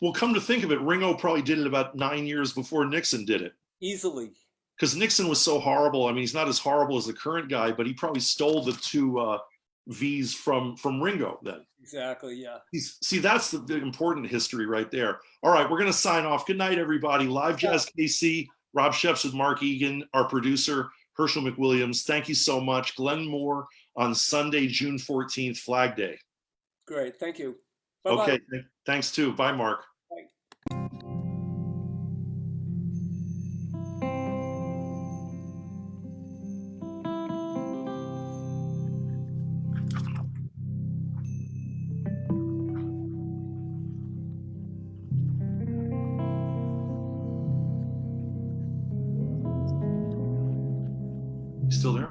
Well, come to think of it, Ringo probably did it about 9 years before Nixon did it. Easily. Because Nixon was so horrible. I mean, he's not as horrible as the current guy, but he probably stole the two V's from Ringo then. Exactly, yeah. See, that's the important history right there. All right, we're going to sign off. Good night, everybody. Live Jazz KC, Rob Scheps with Mark Egan, our producer, Herschel McWilliams. Thank you so much. Glenn Moore on Sunday, June 14th, Flag Day. Great, thank you. Bye-bye. Okay, thanks too. Bye, Mark. Bye. You still there?